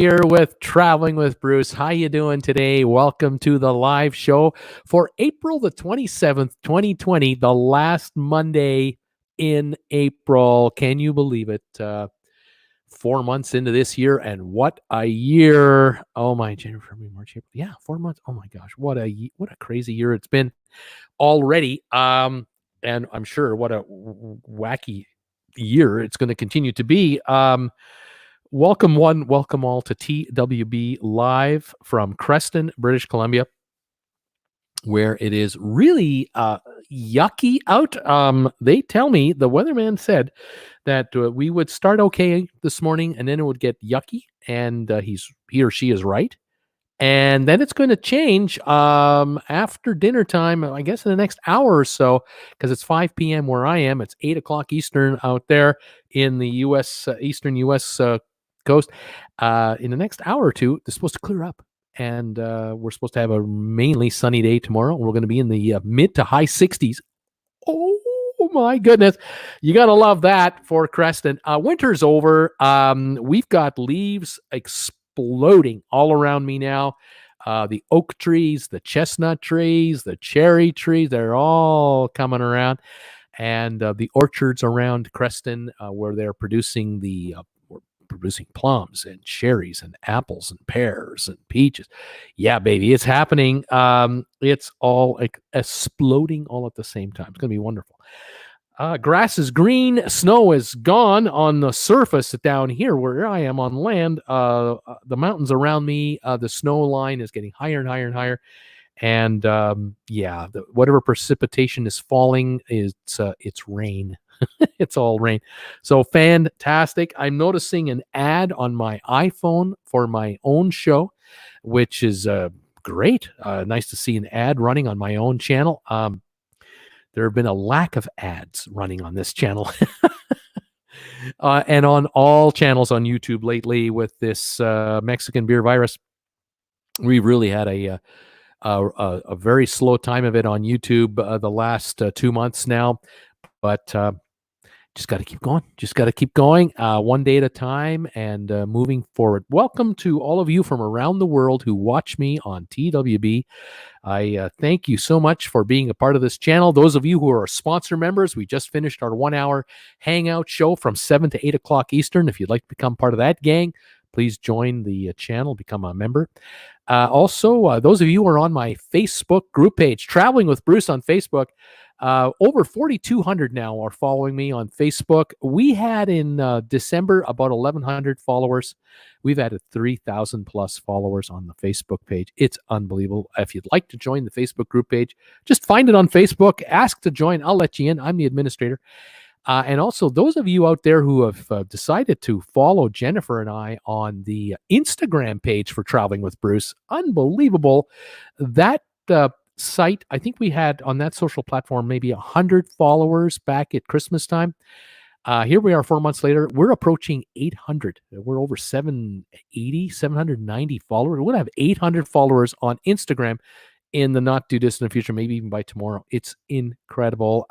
here with Traveling with Bruce. How you doing today? Welcome to the live show for April the 27th, 2020, the last Monday in April. Can you believe it? 4 months into this year, and what a year. Oh my, January, February, March, April. Yeah, 4 months. Oh my gosh, what a crazy year it's been already. And I'm sure what a wacky year it's going to continue to be. Welcome all to TWB live from Creston, British Columbia, where it is really yucky out. They tell me, the weatherman said that we would start okay this morning and then it would get yucky, and he or she is right. And then it's going to change after dinner time, I guess in the next hour or so, because it's 5 p.m. where I am. It's 8 o'clock Eastern out there in the U.S., Eastern U.S. Coast. In the next hour or two, it's supposed to clear up. And we're supposed to have a mainly sunny day tomorrow. We're going to be in the mid to high 60s. Oh my goodness. You got to love that for Creston. Winter's over. We've got leaves exploding all around me now. The oak trees, the chestnut trees, the cherry trees, they're all coming around. And the orchards around Creston where they're producing plums and cherries and apples and pears and peaches. Yeah, baby, it's happening. It's all like exploding all at the same time. It's going to be wonderful. Grass is green. Snow is gone on the surface down here where I am on land. The mountains around me, the snow line is getting higher and higher and higher. And whatever precipitation is falling, it's rain. It's all rain. So fantastic. I'm noticing an ad on my iPhone for my own show, which is great. Nice to see an ad running on my own channel. There have been a lack of ads running on this channel and on all channels on YouTube lately with this Mexican beer virus. We've really had a very slow time of it on YouTube the last 2 months now, but just got to keep going. Just got to keep going one day at a time and moving forward. Welcome to all of you from around the world who watch me on TWB. I thank you so much for being a part of this channel. Those of you who are sponsor members, we just finished our 1-hour hangout show from 7 to 8 o'clock Eastern. If you'd like to become part of that gang, please join the channel, become a member. Also, those of you who are on my Facebook group page, Traveling with Bruce on Facebook, over 4,200 now are following me on Facebook. We had in December about 1,100 followers. We've added 3,000 plus followers on the Facebook page. It's unbelievable. If you'd like to join the Facebook group page, just find it on Facebook, ask to join. I'll let you in. I'm the administrator. And also, those of you out there who have decided to follow Jennifer and I on the Instagram page for Traveling with Bruce, unbelievable. That site, I think we had on that social platform maybe 100 followers back at Christmas time. Here we are 4 months later. We're approaching 800. We're over 790 followers. We're going to have 800 followers on Instagram in the not too distant future, maybe even by tomorrow. It's incredible.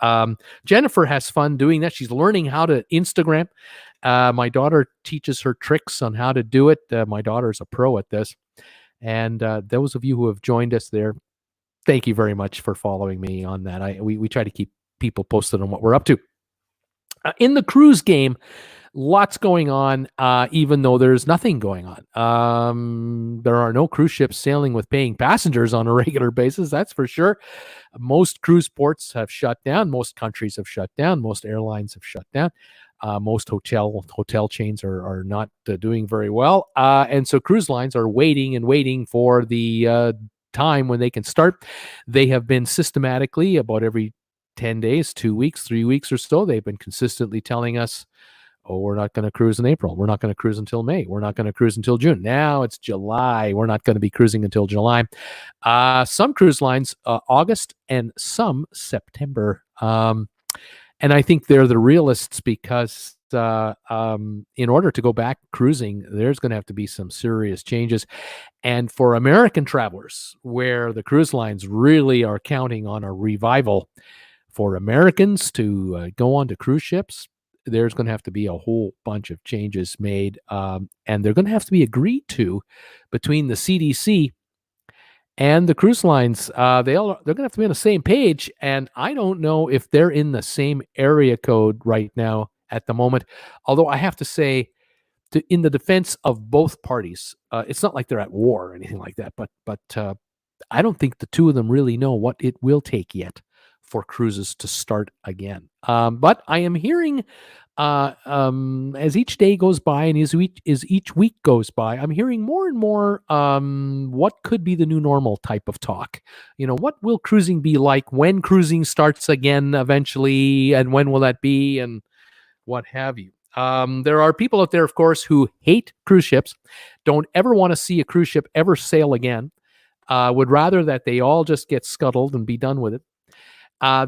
Jennifer has fun doing that. She's learning how to Instagram. My daughter teaches her tricks on how to do it. My daughter's a pro at this. And those of you who have joined us there, thank you very much for following me on that. We try to keep people posted on what we're up to. In the cruise game, lots going on, even though there's nothing going on. There are no cruise ships sailing with paying passengers on a regular basis, that's for sure. Most cruise ports have shut down. Most countries have shut down. Most airlines have shut down. Most hotel chains are not doing very well. And so cruise lines are waiting for the time when they can start. They have been systematically, about every 10 days, 2 weeks, 3 weeks or so, they've been consistently telling us, oh, we're not going to cruise in April. We're not going to cruise until May. We're not going to cruise until June. Now it's July. We're not going to be cruising until July. Some cruise lines, August, and some September. And I think they're the realists because in order to go back cruising, there's going to have to be some serious changes. And for American travelers, where the cruise lines really are counting on a revival, for Americans to go on to cruise ships, there's going to have to be a whole bunch of changes made, and they're going to have to be agreed to between the CDC and the cruise lines. They're going to have to be on the same page, and I don't know if they're in the same area code right now at the moment. Although I have to say, in the defense of both parties, it's not like they're at war or anything like that. But I don't think the two of them really know what it will take yet for cruises to start again. But I am hearing, as each day goes by and as each week goes by, I'm hearing more and more what could be the new normal type of talk. What will cruising be like when cruising starts again eventually, and when will that be, and what have you. There are people out there, of course, who hate cruise ships, don't ever want to see a cruise ship ever sail again, would rather that they all just get scuttled and be done with it.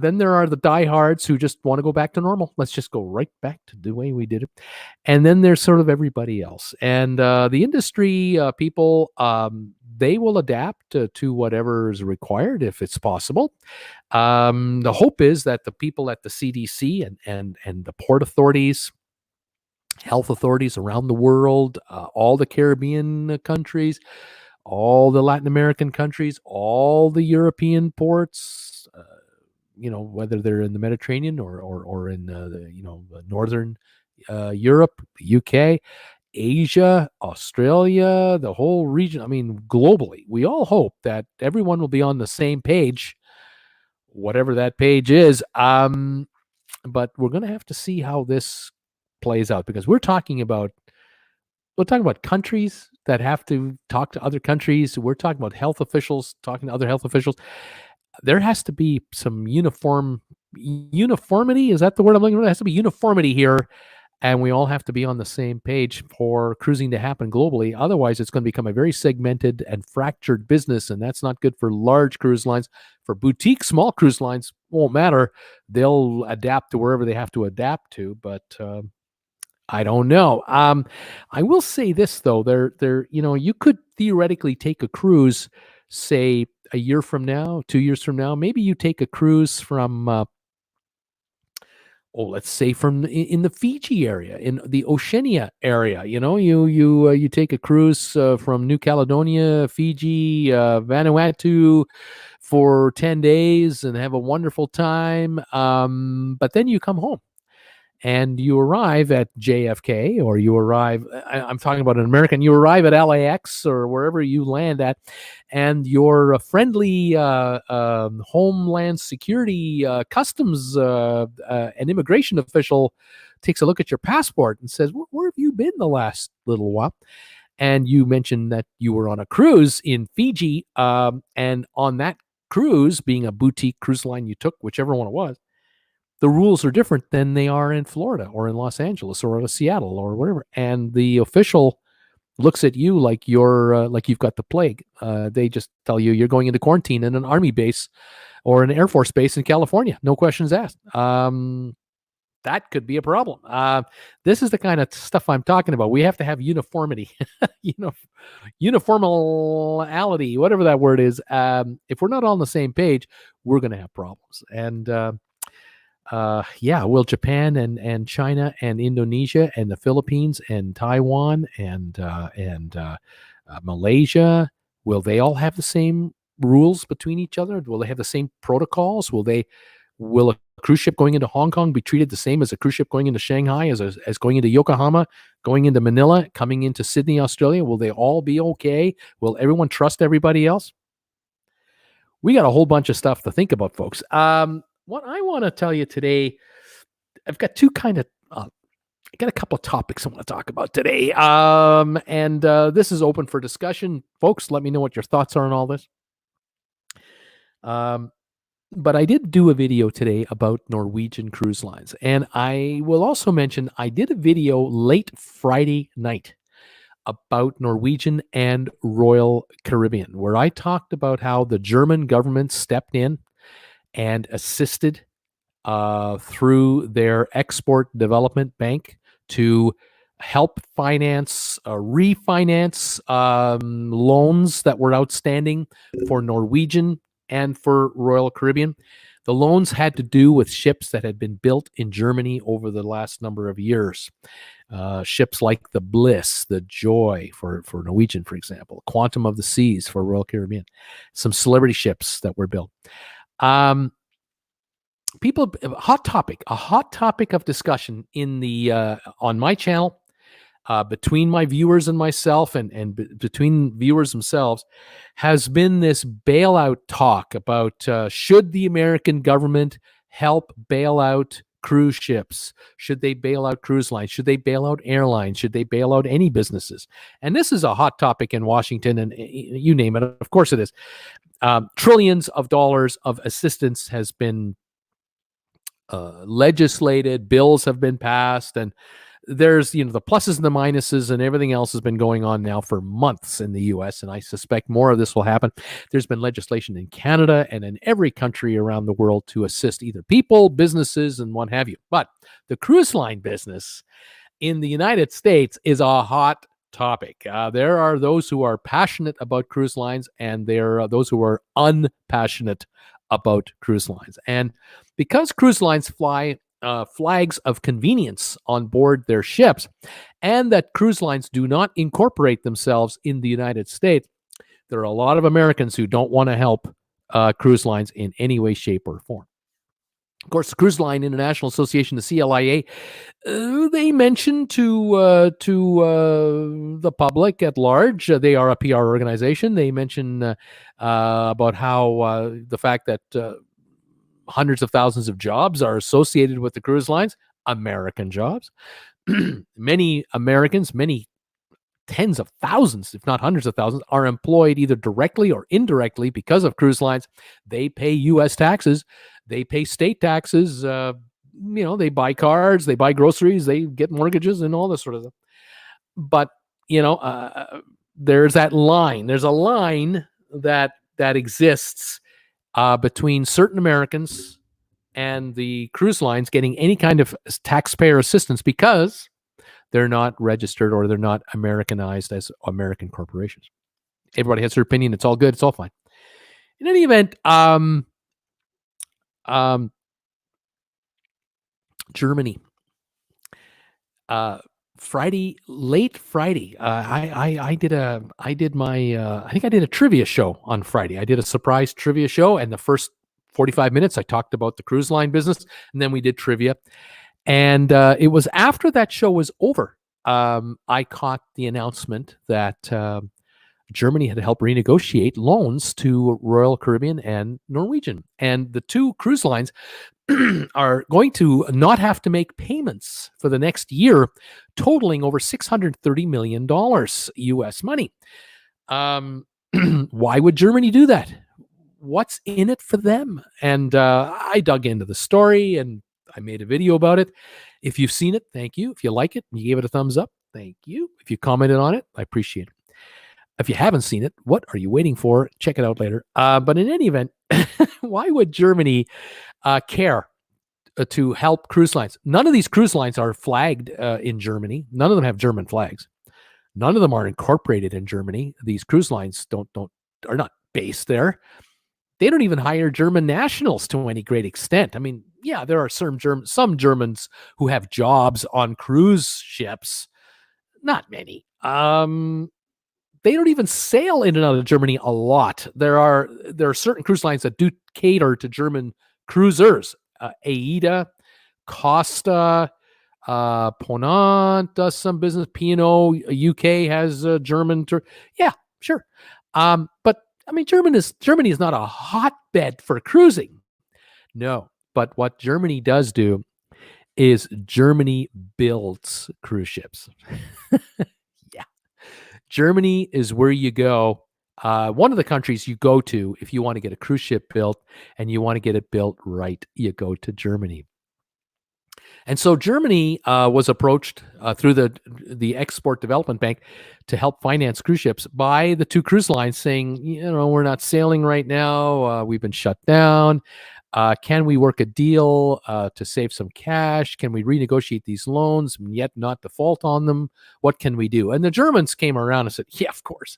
Then there are the diehards who just want to go back to normal. Let's just go right back to the way we did it. And then there's sort of everybody else. And the industry people, they will adapt to whatever is required if it's possible. The hope is that the people at the CDC and the port authorities, health authorities around the world, all the Caribbean countries, all the Latin American countries, all the European ports, whether they're in the Mediterranean or in the northern Europe, the UK, Asia, Australia, the whole region. I mean, globally, we all hope that everyone will be on the same page, whatever that page is. But we're going to have to see how this plays out, because we're talking about countries that have to talk to other countries. We're talking about health officials talking to other health officials. There has to be some uniformity. Is that the word I'm looking for? There has to be uniformity here, and we all have to be on the same page for cruising to happen globally. Otherwise, it's going to become a very segmented and fractured business, and that's not good for large cruise lines. For boutique small cruise lines, won't matter. They'll adapt to wherever they have to adapt to, but I don't know. I will say this though: you could theoretically take a cruise, say a year from now, 2 years from now. Maybe you take a cruise from, let's say in the Fiji area, in the Oceania area. You take a cruise from New Caledonia, Fiji, Vanuatu for 10 days and have a wonderful time. But then you come home. And you arrive at JFK, or you arrive, I'm talking about an American, you arrive at LAX or wherever you land at, and your friendly Homeland Security Customs and immigration official takes a look at your passport and says, where have you been the last little while? And you mentioned that you were on a cruise in Fiji, and on that cruise, being a boutique cruise line you took, whichever one it was, the rules are different than they are in Florida or in Los Angeles or in Seattle or wherever. And the official looks at you like you've got the plague. They just tell you you're going into quarantine in an Army base or an Air Force base in California. No questions asked. That could be a problem. This is the kind of stuff I'm talking about. We have to have uniformity, uniformality, whatever that word is. If we're not on the same page, we're going to have problems. And will Japan and China and Indonesia and the Philippines and Taiwan and Malaysia, will they all have the same rules between each other? Will they have the same protocols? Will a cruise ship going into Hong Kong be treated the same as a cruise ship going into Shanghai, as going into Yokohama, going into Manila, coming into Sydney, Australia? Will they all be okay? Will everyone trust everybody else? We got a whole bunch of stuff to think about, folks. What I want to tell you today, I've got I got a couple of topics I want to talk about today. And this is open for discussion. Folks, let me know what your thoughts are on all this. But I did do a video today about Norwegian Cruise Lines. And I will also mention I did a video late Friday night about Norwegian and Royal Caribbean, where I talked about how the German government stepped in and assisted through their Export Development Bank to help refinance loans that were outstanding for Norwegian and for Royal Caribbean. The loans had to do with ships that had been built in Germany over the last number of years. Ships like the Bliss, the Joy for Norwegian, for example, Quantum of the Seas for Royal Caribbean, some celebrity ships that were built. A hot topic of discussion in the on my channel, between my viewers and myself, and between viewers themselves, has been this bailout talk about should the American government help bail out cruise ships? Should they bail out cruise lines? Should they bail out airlines? Should they bail out any businesses? And this is a hot topic in Washington, and you name it. Of course it is. Trillions of dollars of assistance has been legislated, bills have been passed, and there's the pluses and the minuses, and everything else has been going on now for months in the US, and I suspect more of this will happen. There's been legislation in Canada and in every country around the world to assist either people, businesses, and what have you. But the cruise line business in the United States is a hot topic. There are those who are passionate about cruise lines, and there are those who are unpassionate about cruise lines. And because cruise lines fly flags of convenience on board their ships, and that cruise lines do not incorporate themselves in the United States, there are a lot of Americans who don't want to help cruise lines in any way, shape, or form. Of course, the Cruise Line International Association, the CLIA, they mention to the public at large, they are a PR organization. They mention about how the fact that hundreds of thousands of jobs are associated with the cruise lines, American jobs. Many Americans, many tens of thousands, if not hundreds of thousands, are employed either directly or indirectly because of cruise lines. They pay U.S. taxes. They pay state taxes. They buy cars, they buy groceries, they get mortgages and all this sort of stuff. But, there's that line. There's a line that exists between certain Americans and the cruise lines getting any kind of taxpayer assistance because they're not registered or they're not Americanized as American corporations. Everybody has their opinion. It's all good. It's all fine. In any event, Germany. Late Friday, I did a trivia show on Friday. I did a surprise trivia show, and the first 45 minutes I talked about the cruise line business, and then we did trivia. And it was after that show was over, I caught the announcement that Germany had helped renegotiate loans to Royal Caribbean and Norwegian, and the two cruise lines are going to not have to make payments for the next year, totaling over $630 million US money. Why would Germany do that? What's in it for them? And I dug into the story and I made a video about it. If you've seen it, thank you. If you like it and you gave it a thumbs up, thank you. If you commented on it, I appreciate it. If you haven't seen it, what are you waiting for? Check it out later. But in any event, why would Germany care to help cruise lines? None of these cruise lines are flagged in Germany. None of them have German flags. None of them are incorporated in Germany. These cruise lines are not based there. They don't even hire German nationals to any great extent. I mean, yeah, there are some Germans who have jobs on cruise ships. Not many. They don't even sail in and out of Germany a lot. There are certain cruise lines that do cater to German cruisers. AIDA, Costa, Ponant does some business. P&O UK has German. Yeah, sure. But I mean, Germany is not a hotbed for cruising. No, but what Germany does do is Germany builds cruise ships. Yeah. Germany is where you go. One of the countries you go to if you want to get a cruise ship built and you want to get it built right, you go to Germany. And so Germany was approached through the Export Development Bank to help finance cruise ships by the two cruise lines, saying, we're not sailing right now. We've been shut down. Can we work a deal to save some cash? Can we renegotiate these loans and yet not default on them? What can we do? And the Germans came around and said, yeah, of course.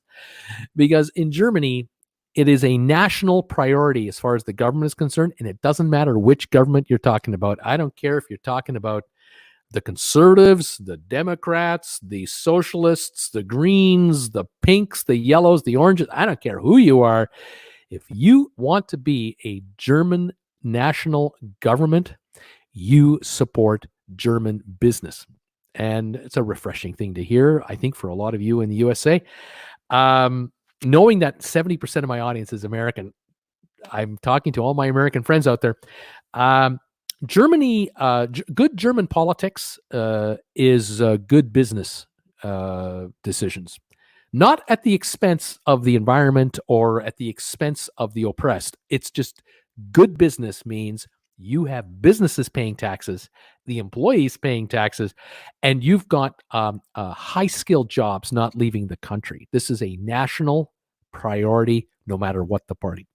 Because in Germany, It is a national priority as far as the government is concerned, and it doesn't matter which government you're talking about. I don't care if you're talking about the conservatives, the Democrats, the socialists, the greens, the pinks, the yellows, the oranges. I don't care who you are. If you want to be a German national government, you support German business. And it's a refreshing thing to hear, I think, for a lot of you in the USA. Knowing that 70% of my audience is American, I'm talking to all my American friends out there. Germany, good German politics is good business decisions, not at the expense of the environment or at the expense of the oppressed. It's just good business means you have businesses paying taxes, the employees paying taxes, and you've got high-skilled jobs not leaving the country. This is a national priority, no matter what the party.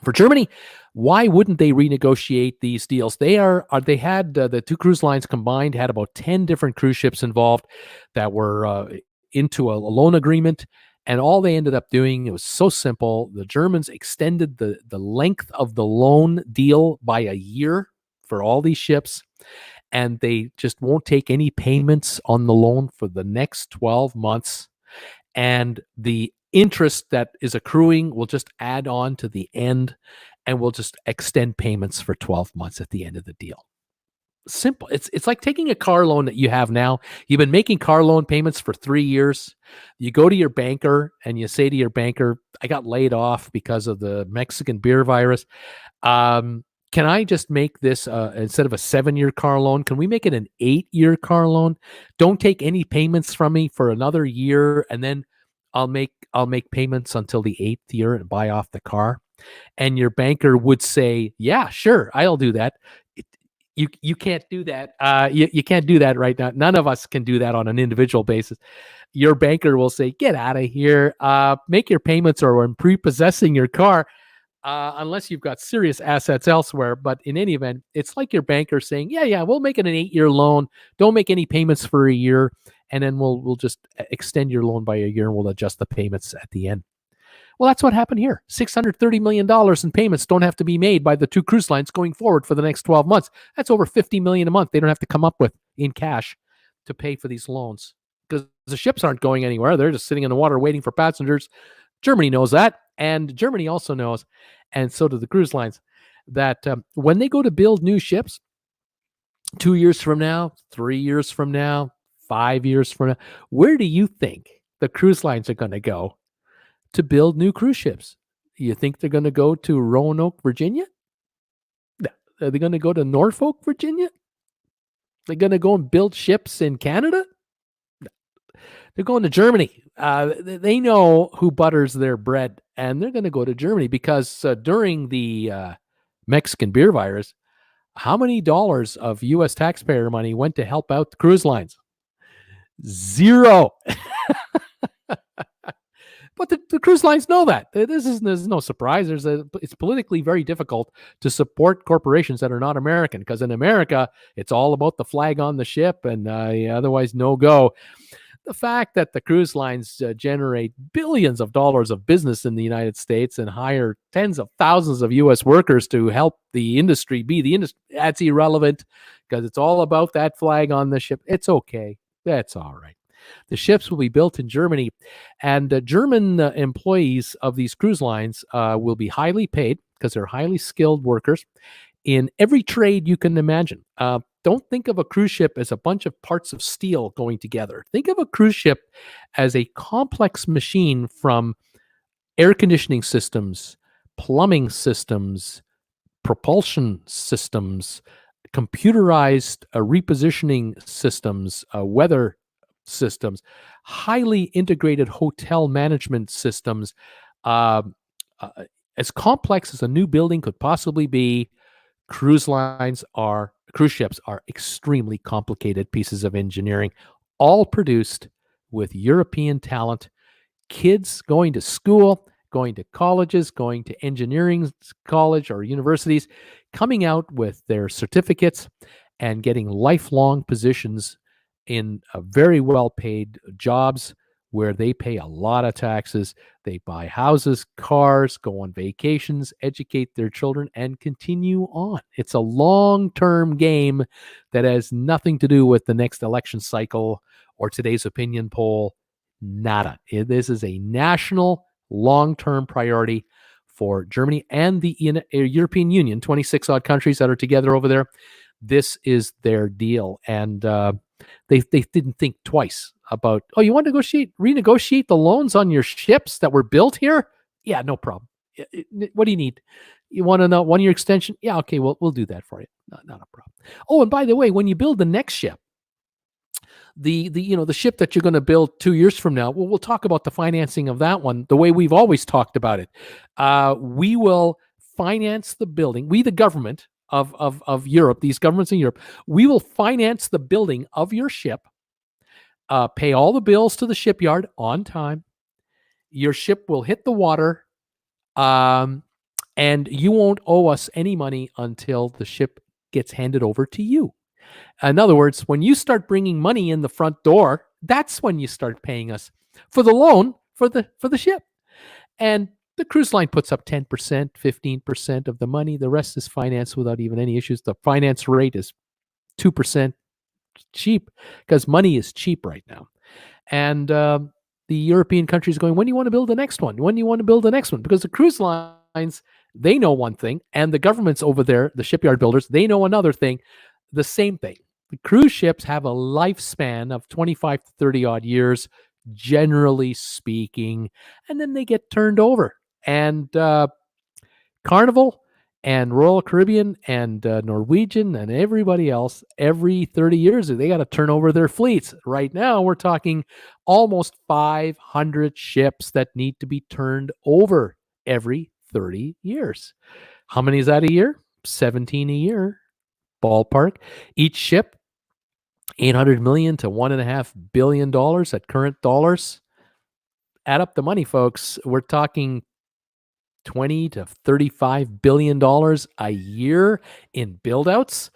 For Germany, why wouldn't they renegotiate these deals? They had the two cruise lines combined had about 10 different cruise ships involved that were into a loan agreement, and all they ended up doing, it was so simple. The Germans extended the length of the loan deal by a year for all these ships, and they just won't take any payments on the loan for the next 12 months. And the interest that is accruing will just add on to the end, and we'll just extend payments for 12 months at the end of the deal. Simple. It's like taking a car loan that you have now. You've been making car loan payments for 3 years. You go to your banker and you say to your banker, I got laid off because of the Mexican beer virus. Can I just make this instead of a 7-year car loan? Can we make it an 8-year car loan? Don't take any payments from me for another year, and then I'll make payments until the 8th year and buy off the car. And your banker would say, yeah, sure, I'll do that. You can't do that. You can't do that right now. None of us can do that on an individual basis. Your banker will say, get out of here. Make your payments, or I'm prepossessing your car, unless you've got serious assets elsewhere. But in any event, it's like your banker saying, yeah, we'll make it an 8-year loan. Don't make any payments for a year. And then we'll just extend your loan by a year, and we'll adjust the payments at the end. Well, that's what happened here. $630 million in payments don't have to be made by the two cruise lines going forward for the next 12 months. That's over $50 million a month they don't have to come up with in cash to pay for these loans, because the ships aren't going anywhere. They're just sitting in the water waiting for passengers. Germany knows that, and Germany also knows, and so do the cruise lines, that when they go to build new ships 2 years from now, 3 years from now, 5 years from now, where do you think the cruise lines are going to go to build new cruise ships? You think they're going to go to Roanoke, Virginia? No. Are they going to go to Norfolk, Virginia? They're going to go and build ships in Canada? No. They're going to Germany. They know who butters their bread, and they're going to go to Germany because during the Mexican beer virus, how many dollars of U.S. taxpayer money went to help out the cruise lines? Zero. But the cruise lines know that. There's no surprise. It's politically very difficult to support corporations that are not American, because in America, it's all about the flag on the ship, and otherwise no go. The fact that the cruise lines generate billions of dollars of business in the United States and hire tens of thousands of U.S. workers to help the industry be the industry, that's irrelevant, because it's all about that flag on the ship. It's okay. That's all right. The ships will be built in Germany, and German employees of these cruise lines will be highly paid, because they're highly skilled workers in every trade you can imagine. Don't think of a cruise ship as a bunch of parts of steel going together. Think of a cruise ship as a complex machine from air conditioning systems, plumbing systems, propulsion systems, computerized repositioning systems, weather systems, highly integrated hotel management systems, as complex as a new building could possibly be. Cruise ships are extremely complicated pieces of engineering, all produced with European talent, kids going to school, going to colleges, going to engineering college or universities, coming out with their certificates and getting lifelong positions in very well-paid jobs where they pay a lot of taxes. They buy houses, cars, go on vacations, educate their children, and continue on. It's a long-term game that has nothing to do with the next election cycle or today's opinion poll. Nada. This is a national long-term priority for Germany and the European Union, 26 odd countries that are together over there. This is their deal. And they didn't think twice about, oh, you want to renegotiate the loans on your ships that were built here? Yeah, no problem. What do you need? You want to know 1-year extension? Yeah, okay, we'll do that for you. Not a problem. Oh, and by the way, when you build the next ship, the ship that you're going to build 2 years from now, well, we'll talk about the financing of that one the way we've always talked about it. We will finance the building. We, the government of Europe, these governments in Europe, we will finance the building of your ship, pay all the bills to the shipyard on time. Your ship will hit the water, and you won't owe us any money until the ship gets handed over to you. In other words, when you start bringing money in the front door, that's when you start paying us for the loan for the ship. And the cruise line puts up 10%, 15% of the money. The rest is financed without even any issues. The finance rate is 2% cheap because money is cheap right now. And the European countries are going, when do you want to build the next one? When do you want to build the next one? Because the cruise lines, they know one thing, and the governments over there, the shipyard builders, they know another thing. The same thing. The cruise ships have a lifespan of 25 to 30 odd years, generally speaking, and then they get turned over. And Carnival and Royal Caribbean and Norwegian and everybody else, every 30 years, they got to turn over their fleets. Right now, we're talking almost 500 ships that need to be turned over every 30 years. How many is that a year? 17 a year. Ballpark. Each ship, $800 million to $1.5 billion at current dollars. Add up the money, folks. We're talking $20 to $35 billion a year in build-outs,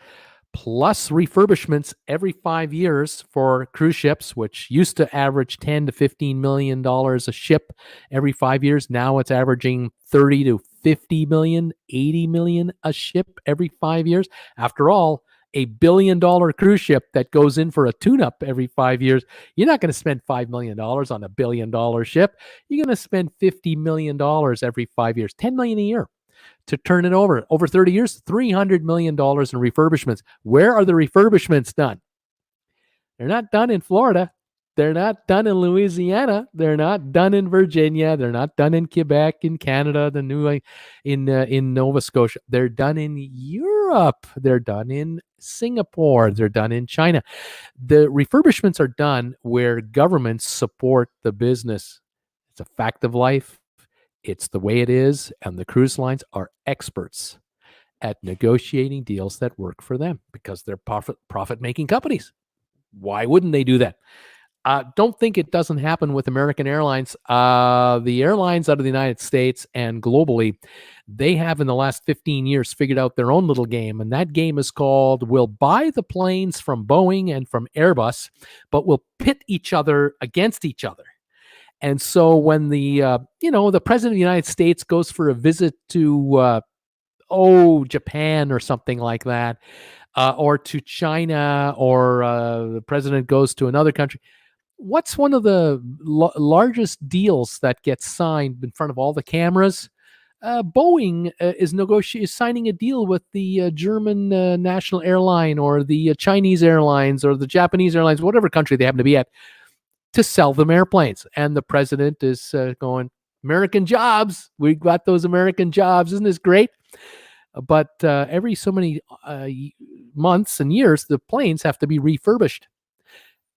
plus refurbishments every 5 years for cruise ships, which used to average $10 to $15 million a ship every 5 years. Now it's averaging 30 to 50 million, 80 million a ship every 5 years. After all, $1 billion cruise ship that goes in for a tune-up every 5 years, you're not going to spend $5 million on a $1 billion ship. You're going to spend $50 million every 5 years, $10 million a year to turn it over. Over 30 years, $300 million in refurbishments. Where are the refurbishments done? They're not done in Florida. They're not done in Louisiana. They're not done in Virginia. They're not done in Quebec, in Canada, in Nova Scotia. They're done in Europe. They're done in Singapore. They're done in China. The refurbishments are done where governments support the business. It's a fact of life. It's the way it is. And the cruise lines are experts at negotiating deals that work for them because they're profit-making companies. Why wouldn't they do that? Don't think it doesn't happen with American Airlines. The airlines out of the United States and globally, they have in the last 15 years figured out their own little game. And that game is called, we'll buy the planes from Boeing and from Airbus, but we'll pit each other against each other. And so when the president of the United States goes for a visit to, Japan or something like that, or to China, or the president goes to another country, what's one of the largest deals that gets signed in front of all the cameras? Boeing is signing a deal with the German national airline or the Chinese airlines or the Japanese airlines, whatever country they happen to be at, to sell them airplanes. And the president is going, American jobs. We got those American jobs. Isn't this great? But every so many months and years, the planes have to be refurbished.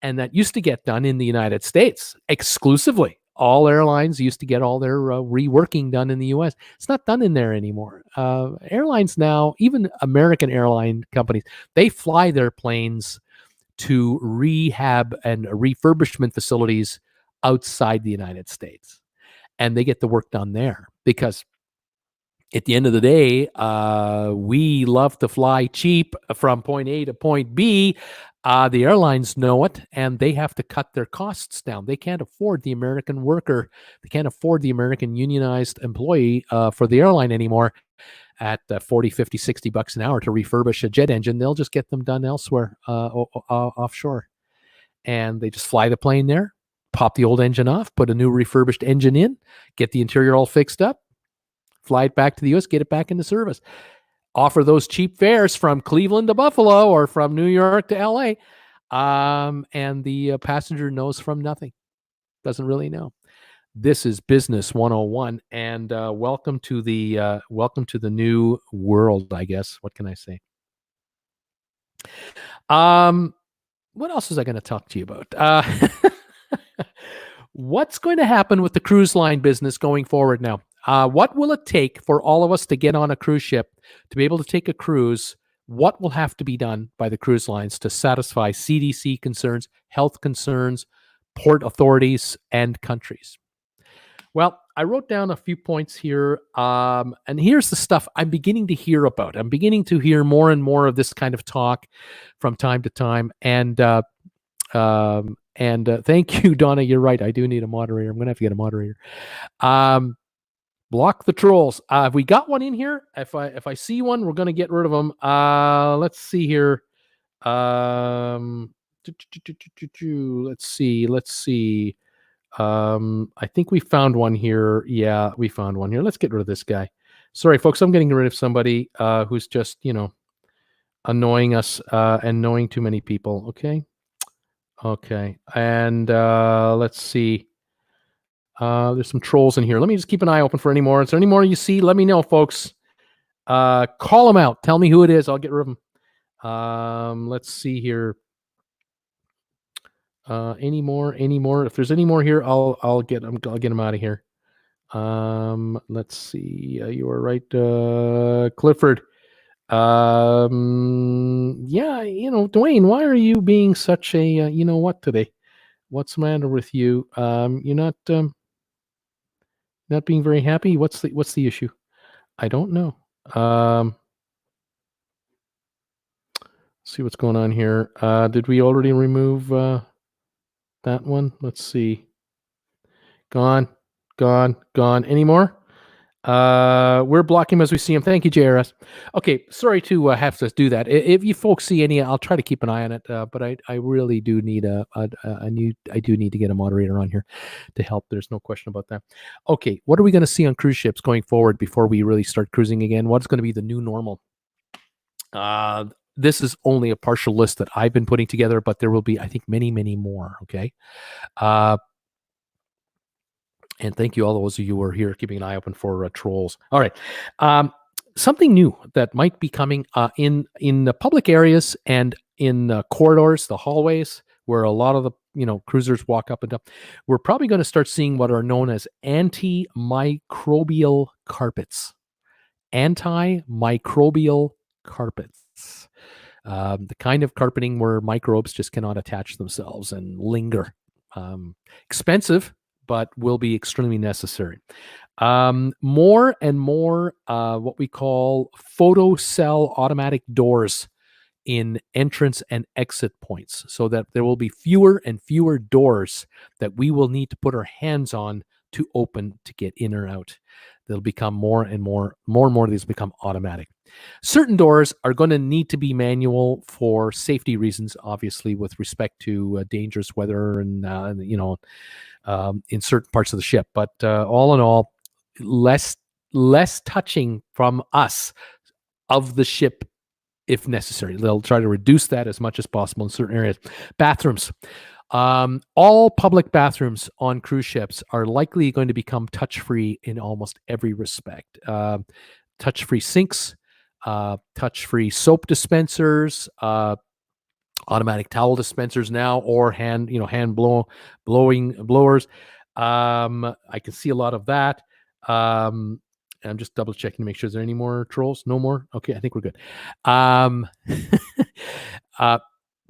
And that used to get done in the United States exclusively. All airlines used to get all their reworking done in the U.S. It's not done in there anymore. Airlines now, even American airline companies, they fly their planes to rehab and refurbishment facilities outside the United States. And they get the work done there because at the end of the day, we love to fly cheap from point A to point B. The airlines know it, and they have to cut their costs down. They can't afford the American worker. They can't afford the American unionized employee for the airline anymore at 40, 50, 60 bucks an hour to refurbish a jet engine. They'll just get them done elsewhere, offshore. And they just fly the plane there, pop the old engine off, put a new refurbished engine in, get the interior all fixed up, fly it back to the U.S., get it back into service. Offer those cheap fares from Cleveland to Buffalo or from New York to L.A., and the passenger knows from nothing, doesn't really know. This is Business 101, and welcome to the new world, I guess. What can I say? What else was I going to talk to you about? What's going to happen with the cruise line business going forward now? What will it take for all of us to get on a cruise ship, to be able to take a cruise? What will have to be done by the cruise lines to satisfy CDC concerns, health concerns, port authorities, and countries? Well, I wrote down a few points here, and here's the stuff I'm beginning to hear about. I'm beginning to hear more and more of this kind of talk from time to time, and thank you, Donna. You're right. I do need a moderator. I'm going to have to get a moderator. Block the trolls. Have we got one in here? If I see one, we're going to get rid of them. Let's see here. Let's see. I think we found one here. Yeah, we found one here. Let's get rid of this guy. Sorry, folks. I'm getting rid of somebody who's just, annoying us and annoying too many people. Okay. And let's see. There's some trolls in here. Let me just keep an eye open for any more. Is there any more you see? Let me know, folks. Call them out. Tell me who it is. I'll get rid of them. Let's see here. Any more? If there's any more here, I'll get them out of here. Let's see. You were right, Clifford. Yeah, Dwayne, why are you being such a what today? What's the matter with you? You're not being very happy. What's the issue? I don't know. See what's going on here. Did we already remove that one? Let's see. Gone. Any more? We're blocking him as we see him. Thank you, JRS. Okay, sorry to have to do that. If you folks see any, I'll try to keep an eye on it. But I really do need I do need to get a moderator on here to help. There's no question about that. Okay, what are we going to see on cruise ships going forward before we really start cruising again? What's going to be the new normal? This is only a partial list that I've been putting together, but there will be, I think, many, many more. Okay. And thank you, all those of you who are here keeping an eye open for trolls. All right. Something new that might be coming in the public areas and in corridors, the hallways, where a lot of the cruisers walk up and down. We're probably going to start seeing what are known as antimicrobial carpets. Antimicrobial carpets. The kind of carpeting where microbes just cannot attach themselves and linger. Expensive, but will be extremely necessary. More and more what we call photocell automatic doors in entrance and exit points, so that there will be fewer and fewer doors that we will need to put our hands on to open to get in or out. They'll become more and more of these become automatic. Certain doors are going to need to be manual for safety reasons, obviously, with respect to dangerous weather and in certain parts of the ship. But all in all, less touching from us of the ship if necessary. They'll try to reduce that as much as possible in certain areas. Bathrooms. All public bathrooms on cruise ships are likely going to become touch-free in almost every respect. Touch-free sinks, touch-free soap dispensers, automatic towel dispensers now, or hand blowers. I can see a lot of that. I'm just double checking to make sure. Is there any more trolls? No more? Okay, I think we're good.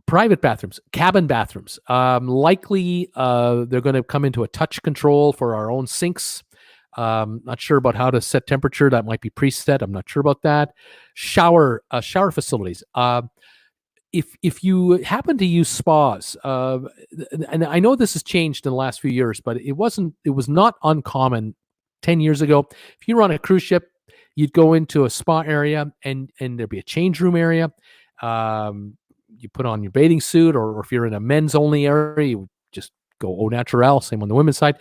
Private bathrooms, cabin bathrooms. Likely they're going to come into a touch control for our own sinks. Not sure about how to set temperature. That might be preset. I'm not sure about that. Shower facilities. if you happen to use spas, and I know this has changed in the last few years, but it was not uncommon 10 years ago. If you run a cruise ship, you'd go into a spa area and there'd be a change room area. You put on your bathing suit, or if you're in a men's only area, you would just go au naturel, same on the women's side.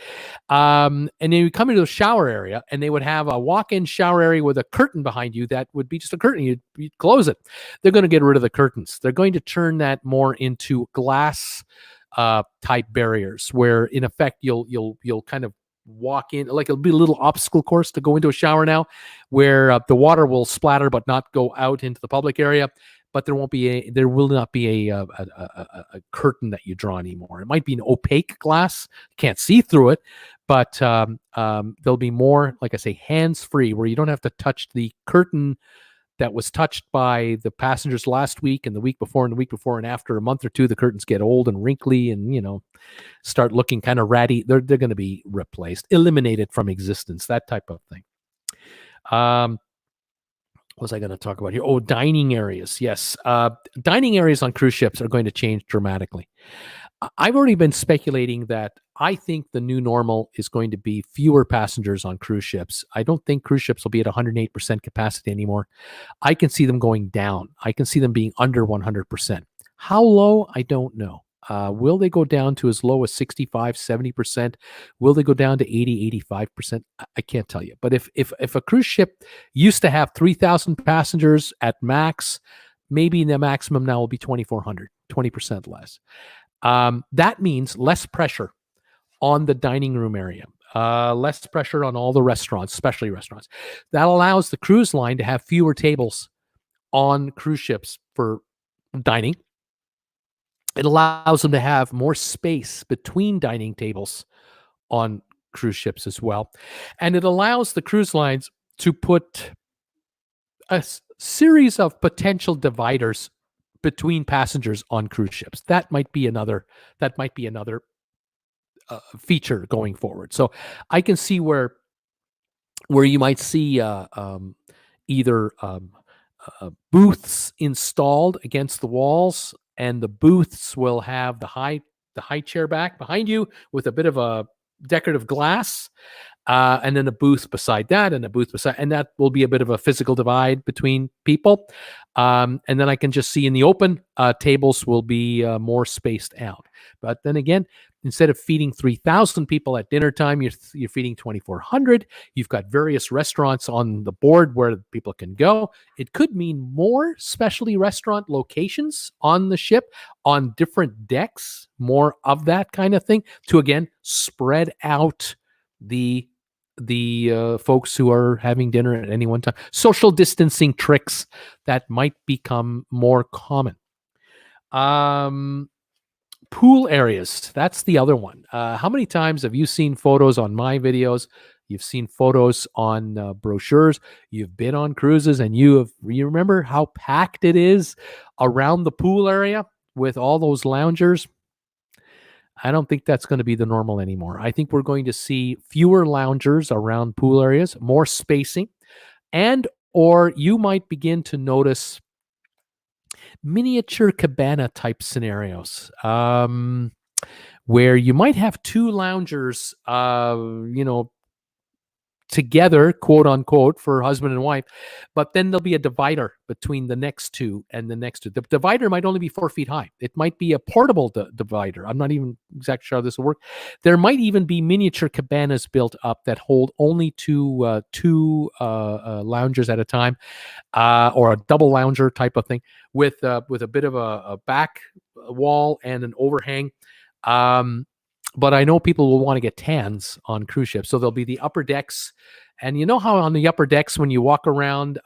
And then you come into the shower area, and they would have a walk-in shower area with a curtain behind you that would be just a curtain. You'd close it. They're going to get rid of the curtains. They're going to turn that more into glass type barriers, where in effect you'll kind of walk in, like it'll be a little obstacle course to go into a shower now, where the water will splatter but not go out into the public area. But there will not be a curtain that you draw anymore. It might be an opaque glass, can't see through it, but there'll be more, like I say, hands-free, where you don't have to touch the curtain that was touched by the passengers last week and the week before and the week before. And after a month or two, the curtains get old and wrinkly and, start looking kind of ratty. They're going to be replaced, eliminated from existence, that type of thing. What was I going to talk about here? Oh, dining areas. Yes. Dining areas on cruise ships are going to change dramatically. I've already been speculating that I think the new normal is going to be fewer passengers on cruise ships. I don't think cruise ships will be at 108% capacity anymore. I can see them going down. I can see them being under 100%. How low? I don't know. Will they go down to as low as 65, 70%? Will they go down to 80, 85%? I can't tell you. But if a cruise ship used to have 3,000 passengers at max, maybe the maximum now will be 2,400, 20% less. That means less pressure on the dining room area, less pressure on all the restaurants, especially restaurants. That allows the cruise line to have fewer tables on cruise ships for dining. It allows them to have more space between dining tables on cruise ships as well. And it allows the cruise lines to put a series of potential dividers between passengers on cruise ships. That might be another feature going forward. So I can see where you might see either booths installed against the walls, and the booths will have the high chair back behind you with a bit of a decorative glass, and then a booth beside that, and a booth beside, and that will be a bit of a physical divide between people. And then I can just see in the open, tables will be more spaced out. But then again, instead of feeding 3,000 people at dinner time, you're feeding 2,400. You've got various restaurants on the board where people can go. It could mean more specialty restaurant locations on the ship, on different decks, more of that kind of thing, to again spread out the folks who are having dinner at any one time. Social distancing tricks that might become more common. Pool areas, that's the other one. How many times have you seen photos on my videos? You've seen photos on brochures. You've been on cruises, and you remember how packed it is around the pool area with all those loungers. I don't think that's going to be the normal anymore. I think we're going to see fewer loungers around pool areas, more spacing, or you might begin to notice miniature cabana type scenarios, where you might have two loungers, together, quote unquote, for husband and wife, but then there'll be a divider between the next two and the next two. The divider might only be 4 feet high. It might be a portable divider. I'm not even exactly sure how this will work. There might even be miniature cabanas built up that hold only two loungers at a time, or a double lounger type of thing with a bit of a back wall and an overhang. But I know people will want to get tans on cruise ships. So there'll be the upper decks. And you know how on the upper decks, when you walk around,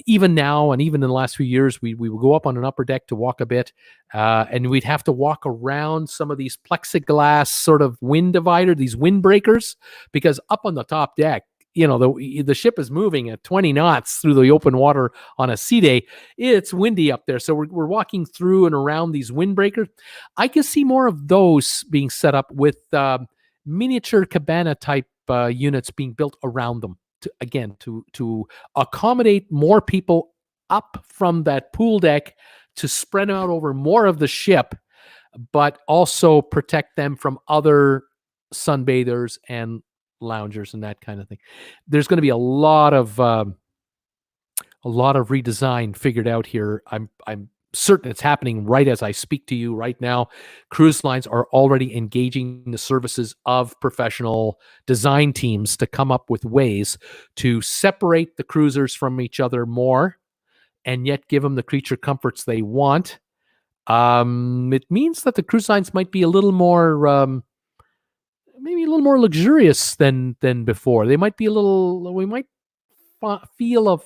even now and even in the last few years, we would go up on an upper deck to walk a bit, and we'd have to walk around some of these plexiglass sort of wind divider, these windbreakers, because up on the top deck, the ship is moving at 20 knots through the open water on a sea day. It's windy up there. So we're walking through and around these windbreakers. I can see more of those being set up with miniature cabana type units being built around them to accommodate more people up from that pool deck to spread them out over more of the ship, but also protect them from other sunbathers and loungers and that kind of thing. There's going to be a lot of redesign figured out here. I'm certain it's happening right as I speak to you right now. Cruise lines are already engaging the services of professional design teams to come up with ways to separate the cruisers from each other more and yet give them the creature comforts they want. It means that the cruise lines might be a little more, maybe a little more luxurious than before. They might be we might feel a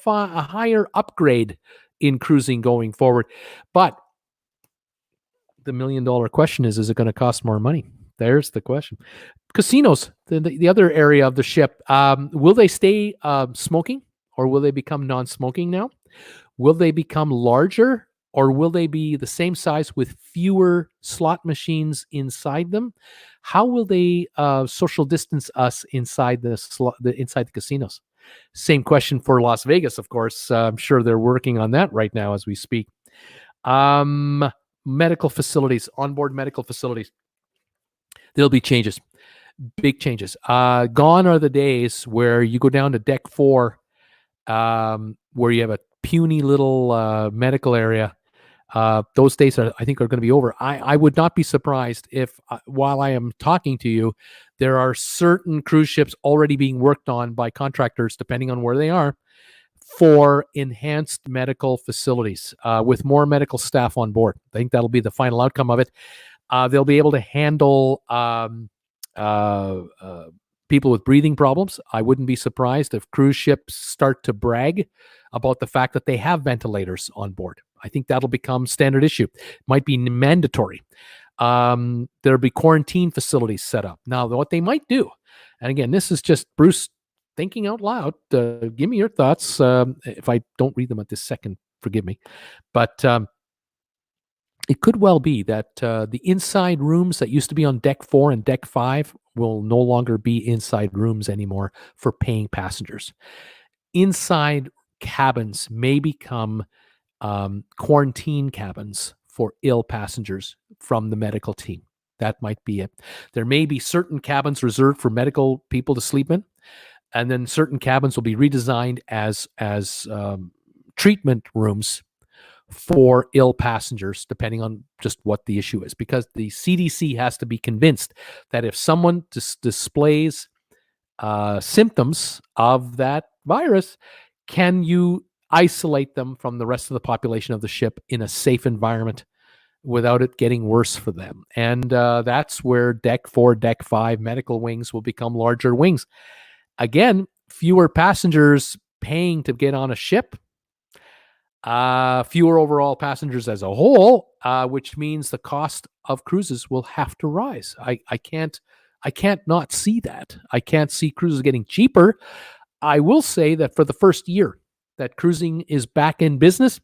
higher upgrade in cruising going forward. But the $1 million question is it going to cost more money? There's the question. Casinos, the other area of the ship, will they stay smoking, or will they become non-smoking now? Will they become larger, or will they be the same size with fewer slot machines inside them? How will they social distance us inside inside the casinos? Same question for Las Vegas, of course. I'm sure they're working on that right now as we speak. Medical facilities, onboard medical facilities. There'll be changes, big changes. Gone are the days where you go down to deck 4, where you have a puny little medical area. Those days I think are going to be over. I would not be surprised if while I am talking to you, there are certain cruise ships already being worked on by contractors, depending on where they are, for enhanced medical facilities with more medical staff on board. I think that'll be the final outcome of it. They'll be able to handle people with breathing problems. I wouldn't be surprised if cruise ships start to brag about the fact that they have ventilators on board. I think that'll become standard issue. It might be mandatory. There'll be quarantine facilities set up. Now, what they might do, and again, this is just Bruce thinking out loud. Give me your thoughts. If I don't read them at this second, forgive me. But it could well be that the inside rooms that used to be on deck 4 and deck 5 will no longer be inside rooms anymore for paying passengers. Inside cabins may become quarantine cabins for ill passengers from the medical team. That might be it. There may be certain cabins reserved for medical people to sleep in, and then certain cabins will be redesigned as treatment rooms for ill passengers, depending on just what the issue is. Because the CDC has to be convinced that if someone displays symptoms of that virus, can you isolate them from the rest of the population of the ship in a safe environment without it getting worse for them? And that's where deck 4, deck 5 medical wings will become larger wings. Again, fewer passengers paying to get on a ship, fewer overall passengers as a whole, which means the cost of cruises will have to rise. I can't not see that. I can't see cruises getting cheaper. I will say that for the first year that cruising is back in business,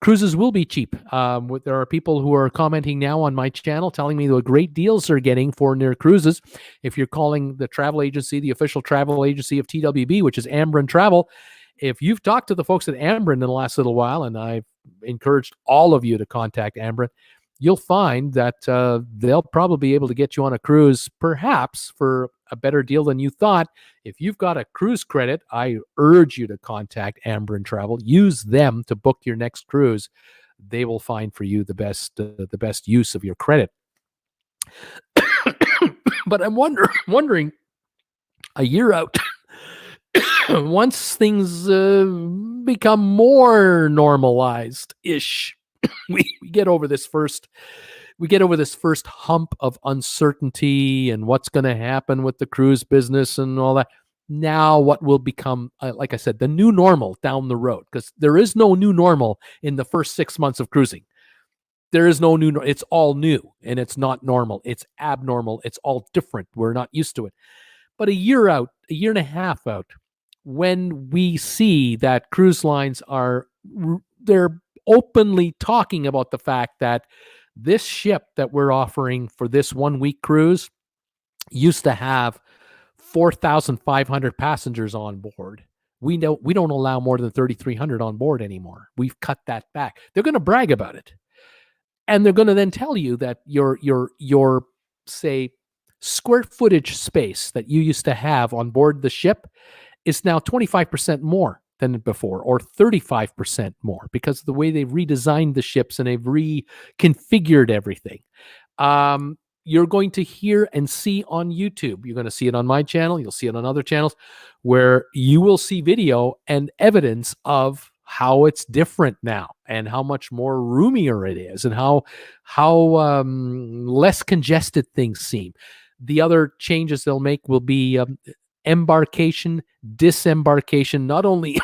cruises will be cheap. There are people who are commenting now on my channel telling me the great deals they're getting for their cruises. If you're calling the travel agency, the official travel agency of TWB, which is Ambren Travel, if you've talked to the folks at Ambren in the last little while, and I've encouraged all of you to contact Ambren, you'll find that they'll probably be able to get you on a cruise, perhaps for a better deal than you thought. If you've got a cruise credit, I urge you to contact Ambren Travel. Use them to book your next cruise. They will find for you the best use of your credit. But I'm wondering, a year out, once things become more normalized-ish, we get over this first hump of uncertainty and what's going to happen with the cruise business and all that. Now what will become, like I said, the new normal down the road, because there is no new normal in the first 6 months of cruising. There is no new, it's all new, and it's not normal. It's abnormal. It's all different. We're not used to it. But a year out, a year and a half out, when we see that cruise lines they're openly talking about the fact that this ship that we're offering for this 1 week cruise used to have 4,500 passengers on board. we don't allow more than 3,300 on board anymore. We've cut that back. They're going to brag about it, and they're going to then tell you that your say square footage space that you used to have on board the ship is now 25% more than before, or 35% more, because of the way they've redesigned the ships and they've reconfigured everything. You're going to hear and see on YouTube. You're going to see it on my channel. You'll see it on other channels, where you will see video and evidence of how it's different now and how much more roomier it is and how less congested things seem. The other changes they'll make will be embarkation, disembarkation, not only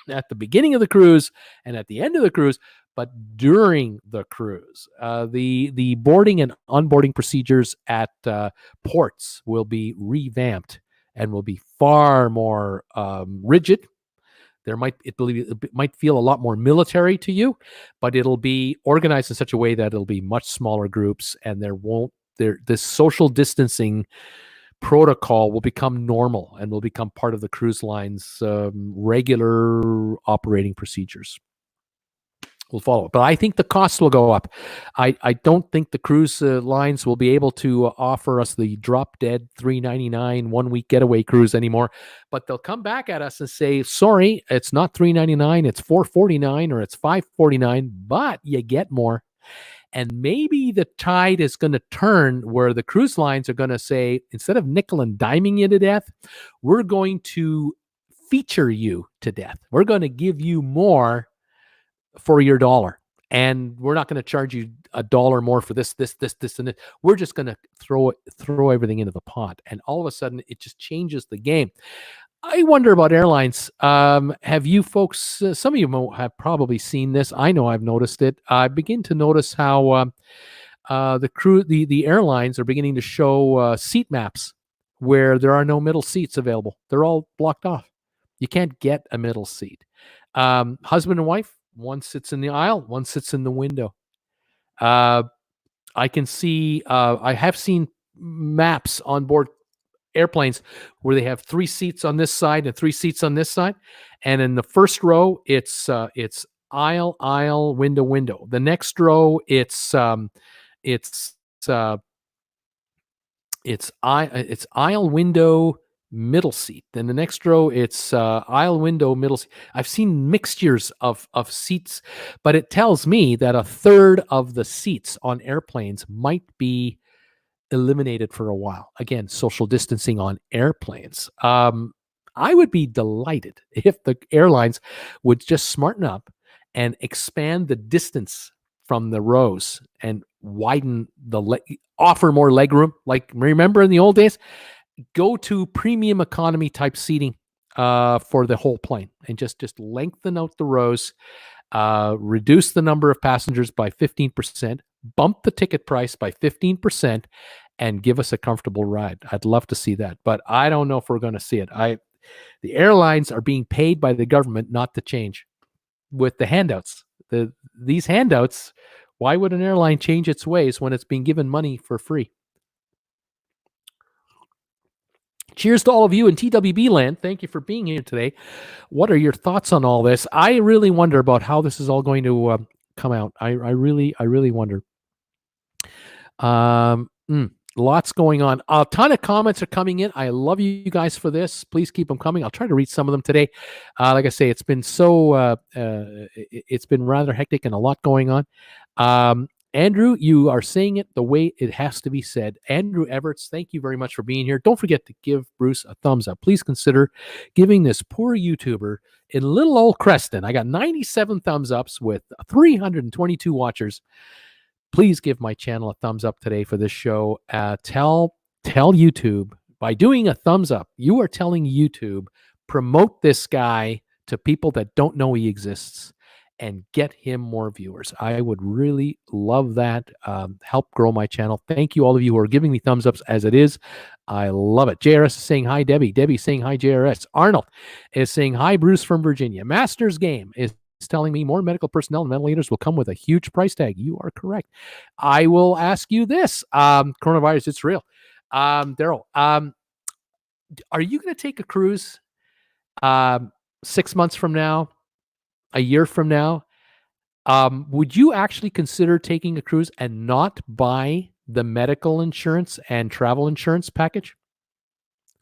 at the beginning of the cruise and at the end of the cruise, but during the cruise. The boarding and onboarding procedures at ports will be revamped and will be far more rigid. It might feel a lot more military to you, but it'll be organized in such a way that it'll be much smaller groups, and this social distancing protocol will become normal and will become part of the cruise line's regular operating procedures. We'll follow, but I think the costs will go up. I don't think the cruise lines will be able to offer us the drop dead $399 1 week getaway cruise anymore. But they'll come back at us and say, "Sorry, it's not $399, it's $449 or it's $549, but you get more." And maybe the tide is going to turn where the cruise lines are going to say, instead of nickel and diming you to death, we're going to feature you to death. We're going to give you more for your dollar. And we're not going to charge you $1 more for this, and this. We're just going to throw everything into the pot. And all of a sudden, it just changes the game. I wonder about airlines. Have you folks, some of you have probably seen this. I know I've noticed it. I begin to notice how the airlines are beginning to show seat maps where there are no middle seats available. They're all blocked off. You can't get a middle seat. Husband and wife, one sits in the aisle, one sits in the window. I have seen maps on board airplanes where they have 3 seats on this side and 3 seats on this side, and in the first row it's aisle, window. The next row it's aisle, window, middle seat. Then the next row it's aisle, window, middle seat. I've seen mixtures of seats, but it tells me that a third of the seats on airplanes might be eliminated for a while. Again, social distancing on airplanes. I would be delighted if the airlines would just smarten up and expand the distance from the rows and widen offer more legroom. Like, remember in the old days, go to premium economy type seating for the whole plane, and just lengthen out the rows, reduce the number of passengers by 15%, bump the ticket price by 15%, and give us a comfortable ride. I'd love to see that, but I don't know if we're going to see it. The airlines are being paid by the government not to change with the handouts. These handouts, why would an airline change its ways when it's being given money for free? Cheers to all of you in TWB land. Thank you for being here today. What are your thoughts on all this? I really wonder about how this is all going to come out. I really wonder. Lots going on. A ton of comments are coming in. I love you guys for this. Please keep them coming. I'll try to read some of them today. Like I say, it's been it's been rather hectic and a lot going on. Andrew, you are saying it the way it has to be said. Andrew Everts, thank you very much for being here. Don't forget to give Bruce a thumbs up. Please consider giving this poor YouTuber in little old Creston. I got 97 thumbs ups with 322 watchers. Please give my channel a thumbs up today for this show. Tell YouTube, by doing a thumbs up, you are telling YouTube, promote this guy to people that don't know he exists and get him more viewers. I would really love that. Help grow my channel. Thank you, all of you who are giving me thumbs ups as it is. I love it. JRS is saying hi, Debbie. Debbie saying hi, JRS. Arnold is saying hi, Bruce from Virginia. Masters Game is telling me more medical personnel and ventilators will come with a huge price tag. You are correct. I will ask you this. Coronavirus, it's real. Daryl, are you going to take a cruise 6 months from now, a year from now, would you actually consider taking a cruise and not buy the medical insurance and travel insurance package?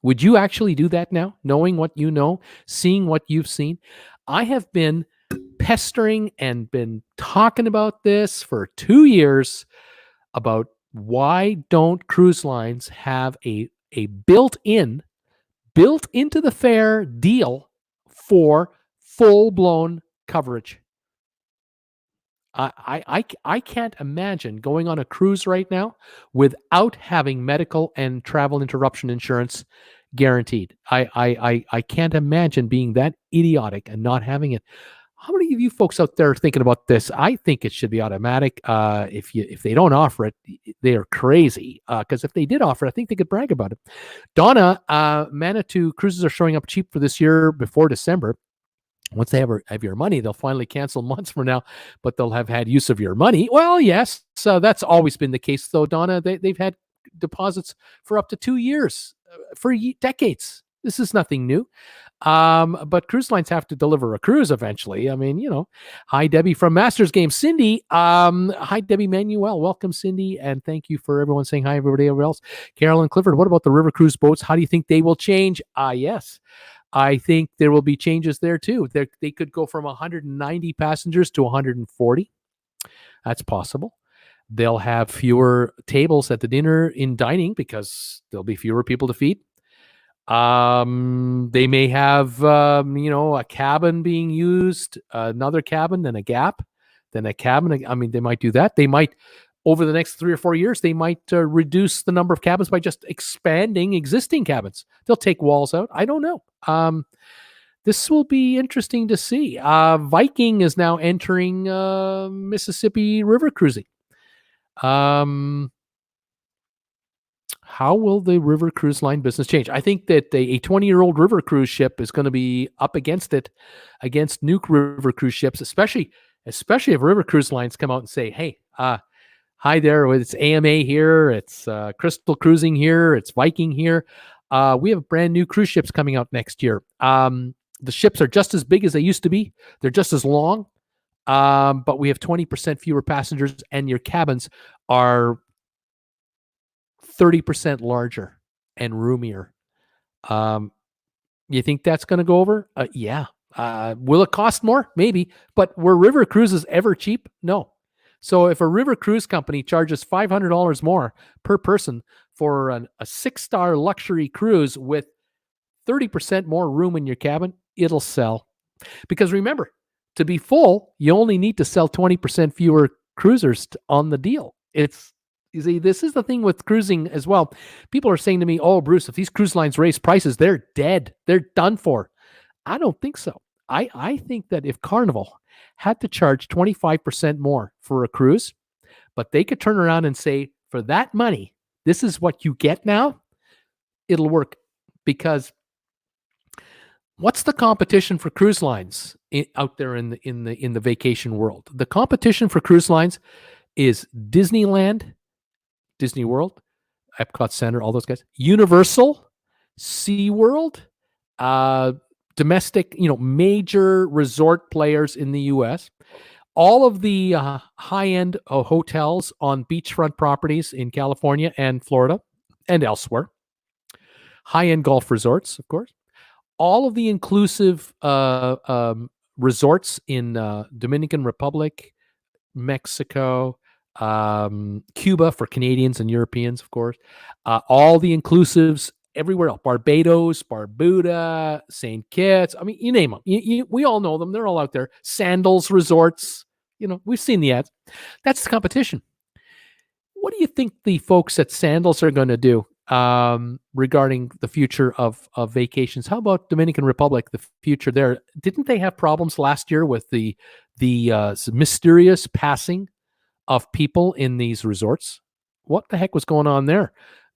Would you actually do that now, knowing what you know, seeing what you've seen? I have been pestering and been talking about this for 2 years about why don't cruise lines have a built into the fare deal for full-blown coverage. I can't imagine going on a cruise right now without having medical and travel interruption insurance guaranteed. I can't imagine being that idiotic and not having it. How many of you folks out there are thinking about this? I think it should be automatic. If they don't offer it, they are crazy. Because if they did offer it, I think they could brag about it. Donna, Manitou cruises are showing up cheap for this year before December. Once they have your money, they'll finally cancel months from now, but they'll have had use of your money. Well, yes, so that's always been the case, though, Donna. They've had deposits for up to 2 years, for decades. This is nothing new. But cruise lines have to deliver a cruise eventually. I mean, Hi, Debbie from Masters Game. Cindy, hi, Debbie Manuel. Welcome, Cindy, and thank you for everyone saying hi, everybody else. Carolyn Clifford, what about the river cruise boats? How do you think they will change? Yes. I think there will be changes there too. They could go from 190 passengers to 140. That's possible. They'll have fewer tables at the dinner in dining because there'll be fewer people to feed. They may have, a cabin being used, another cabin, then a gap, then a cabin. I mean, they might do that. They might, over the next 3 or 4 years, they might reduce the number of cabins by just expanding existing cabins. They'll take walls out. I don't know. This will be interesting to see. Viking is now entering Mississippi River cruising. How will the river cruise line business change? I think that a 20-year-old river cruise ship is going to be up against new river cruise ships, especially if river cruise lines come out and say, hey, hi there, it's AMA here, it's Crystal Cruising here, it's Viking here. We have brand new cruise ships coming out next year. The ships are just as big as they used to be. They're just as long, but we have 20% fewer passengers, and your cabins are 30% larger and roomier. You think that's going to go over? Yeah. Will it cost more? Maybe. But were river cruises ever cheap? No. So if a river cruise company charges $500 more per person for a 6-star luxury cruise with 30% more room in your cabin, it'll sell. Because remember, to be full, you only need to sell 20% fewer cruisers on the deal. You see, this is the thing with cruising as well. People are saying to me, oh, Bruce, if these cruise lines raise prices, they're dead. They're done for. I don't think so. I think that if Carnival had to charge 25% more for a cruise, but they could turn around and say, for that money, this is what you get now, it'll work. Because what's the competition for cruise lines out there in the vacation world? The competition for cruise lines is Disneyland, Disney World, Epcot Center, all those guys, Universal, SeaWorld, domestic, major resort players in the U.S., all of the high-end hotels on beachfront properties in California and Florida and elsewhere, high-end golf resorts, of course, all of the inclusive resorts in Dominican Republic, Mexico, Cuba for Canadians and Europeans, of course, all the inclusives everywhere else, Barbados, Barbuda, St. Kitts. I mean, you name them. We all know them. They're all out there. Sandals Resorts. We've seen the ads. That's the competition. What do you think the folks at Sandals are going to do regarding the future of vacations? How about Dominican Republic, the future there? Didn't they have problems last year with the mysterious passing of people in these resorts? What the heck was going on there?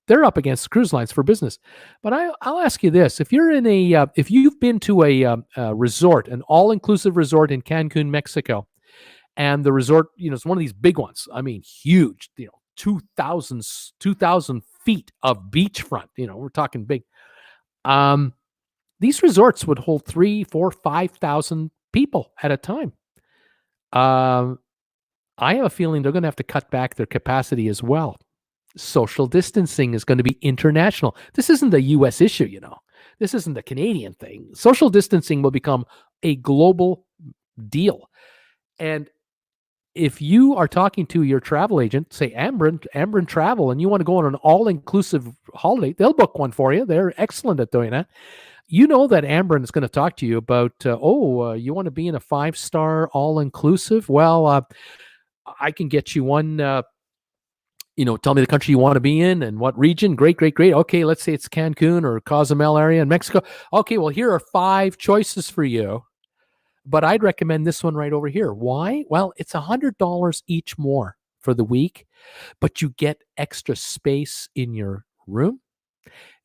They're up against cruise lines for business. But I'll ask you this: if you've been to a resort, an all-inclusive resort in Cancun, Mexico, and the resort, it's one of these big ones. I mean, huge. 2,000 feet of beachfront. We're talking big. these resorts would hold 3, 4, 5,000 people at a time. I have a feeling they're going to have to cut back their capacity as well. Social distancing is going to be international. This isn't a US issue, you know. This isn't a Canadian thing. Social distancing will become a global deal. And if you are talking to your travel agent, say Ambrin Travel, and you want to go on an all-inclusive holiday, they'll book one for you. They're excellent at doing that. You know that Ambrin is going to talk to you about, you want to be in a 5-star all-inclusive? Well, I can get you one, tell me the country you want to be in and what region. Great, great, great. Okay, let's say it's Cancun or Cozumel area in Mexico. Okay, well, here are 5 choices for you, but I'd recommend this one right over here. Why? Well, it's $100 each more for the week, but you get extra space in your room.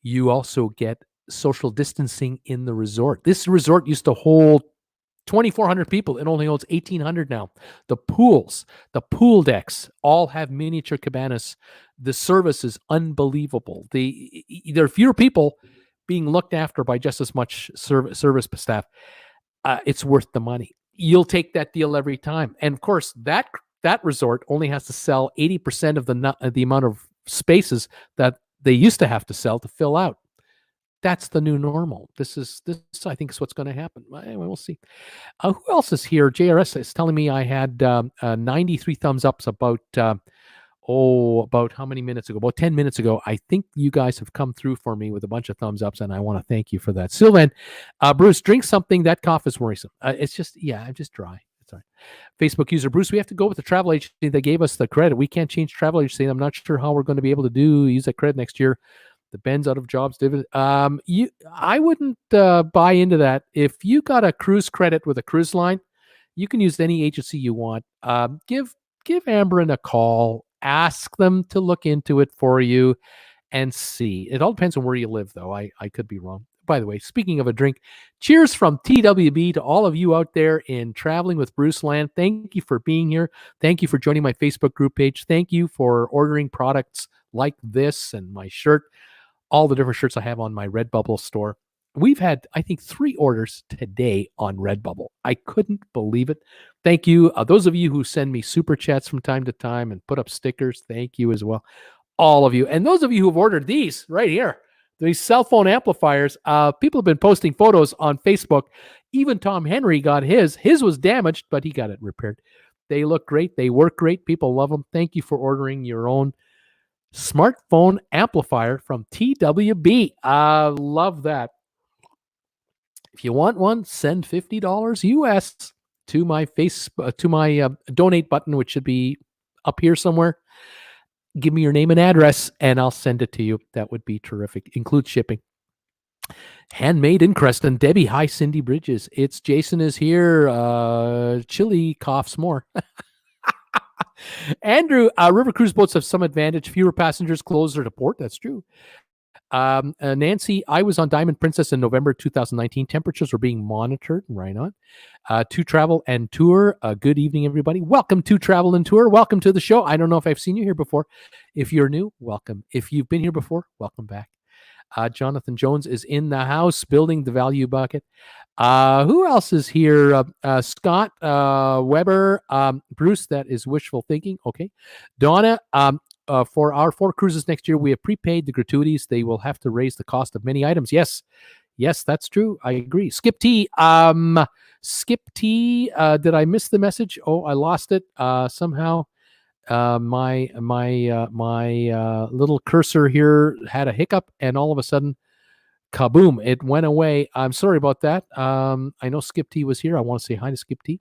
You also get social distancing in the resort. This resort used to hold 2,400 people. It only holds 1,800 now. The pools, the pool decks all have miniature cabanas. The service is unbelievable. There are fewer people being looked after by just as much service staff. It's worth the money. You'll take that deal every time. And of course, that resort only has to sell 80% of the amount of spaces that they used to have to sell to fill out. That's the new normal. This I think is what's going to happen. We'll see. Who else is here? JRS is telling me I had 93 thumbs ups about how many minutes ago? About 10 minutes ago. I think you guys have come through for me with a bunch of thumbs ups, and I want to thank you for that. Sylvan, Bruce, drink something. That cough is worrisome. I'm just dry. It's all right. Facebook user, Bruce, we have to go with the travel agency that gave us the credit. We can't change travel agency. I'm not sure how we're going to be able to use that credit next year. The Ben's out of jobs. I wouldn't buy into that. If you got a cruise credit with a cruise line, you can use any agency you want. Give Ambrin a call. Ask them to look into it for you and see. It all depends on where you live, though. I could be wrong. By the way, speaking of a drink, cheers from TWB to all of you out there in Traveling with Bruce Land. Thank you for being here. Thank you for joining my Facebook group page. Thank you for ordering products like this and my shirt. All the different shirts I have on my RedBubble store. We've had, I think, 3 orders today on RedBubble. I couldn't believe it. Thank you. Those of you who send me super chats from time to time and put up stickers, thank you as well. All of you. And those of you who have ordered these right here, these cell phone amplifiers, people have been posting photos on Facebook. Even Tom Henry got his. His was damaged, but he got it repaired. They look great. They work great. People love them. Thank you for ordering your own smartphone amplifier from TWB. I love that. If you want one, send $50 US to my donate button, which should be up here somewhere. Give me your name and address, and I'll send it to you. That would be terrific. Include shipping. Handmade in Creston. Debbie, hi, Cindy Bridges. It's Jason is here. Chili coughs more. Andrew, river cruise boats have some advantage. Fewer passengers, closer to port. That's true. Nancy, I was on Diamond Princess in November 2019. Temperatures were being monitored. Right on. To Travel and Tour. Good evening, everybody. Welcome to Travel and Tour. Welcome to the show. I don't know if I've seen you here before. If you're new, welcome. If you've been here before, welcome back. Jonathan Jones is in the house building the value bucket. Who else is here? Scott Weber. Bruce, that is wishful thinking. Okay. Donna, for our 4 cruises next year, we have prepaid the gratuities. They will have to raise the cost of many items. Yes, that's true. I agree. Skip T. Skip T. Did I miss the message? Oh, I lost it somehow. My little cursor here had a hiccup, and all of a sudden, kaboom! It went away. I'm sorry about that. I know Skip T was here. I want to say hi to Skip T.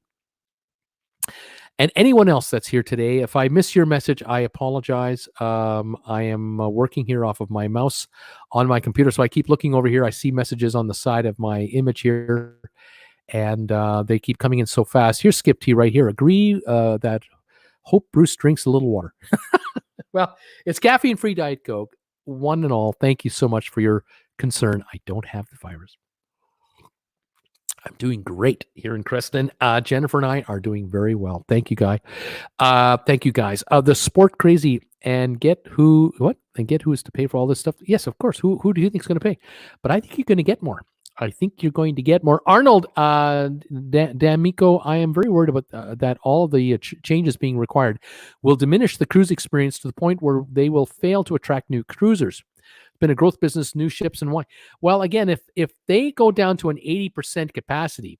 And anyone else that's here today, if I miss your message, I apologize. I am working here off of my mouse on my computer, so I keep looking over here. I see messages on the side of my image here, and they keep coming in so fast. Here's Skip T right here. Agree that hope Bruce drinks a little water. Well, it's caffeine-free Diet Coke. One and all, thank you so much for your concern. I don't have the virus. I'm doing great here in Creston. Jennifer and I are doing very well. Thank you, Guy. Thank you, guys. The Sport Crazy and get who is to pay for all this stuff? Yes, of course. Who do you think is going to pay? But I think you're going to get more. I think you're going to get more. Arnold, D'Amico, I am very worried about that all the changes being required will diminish the cruise experience to the point where they will fail to attract new cruisers. It's been a growth business, new ships and why. Well, again, if they go down to an 80% capacity,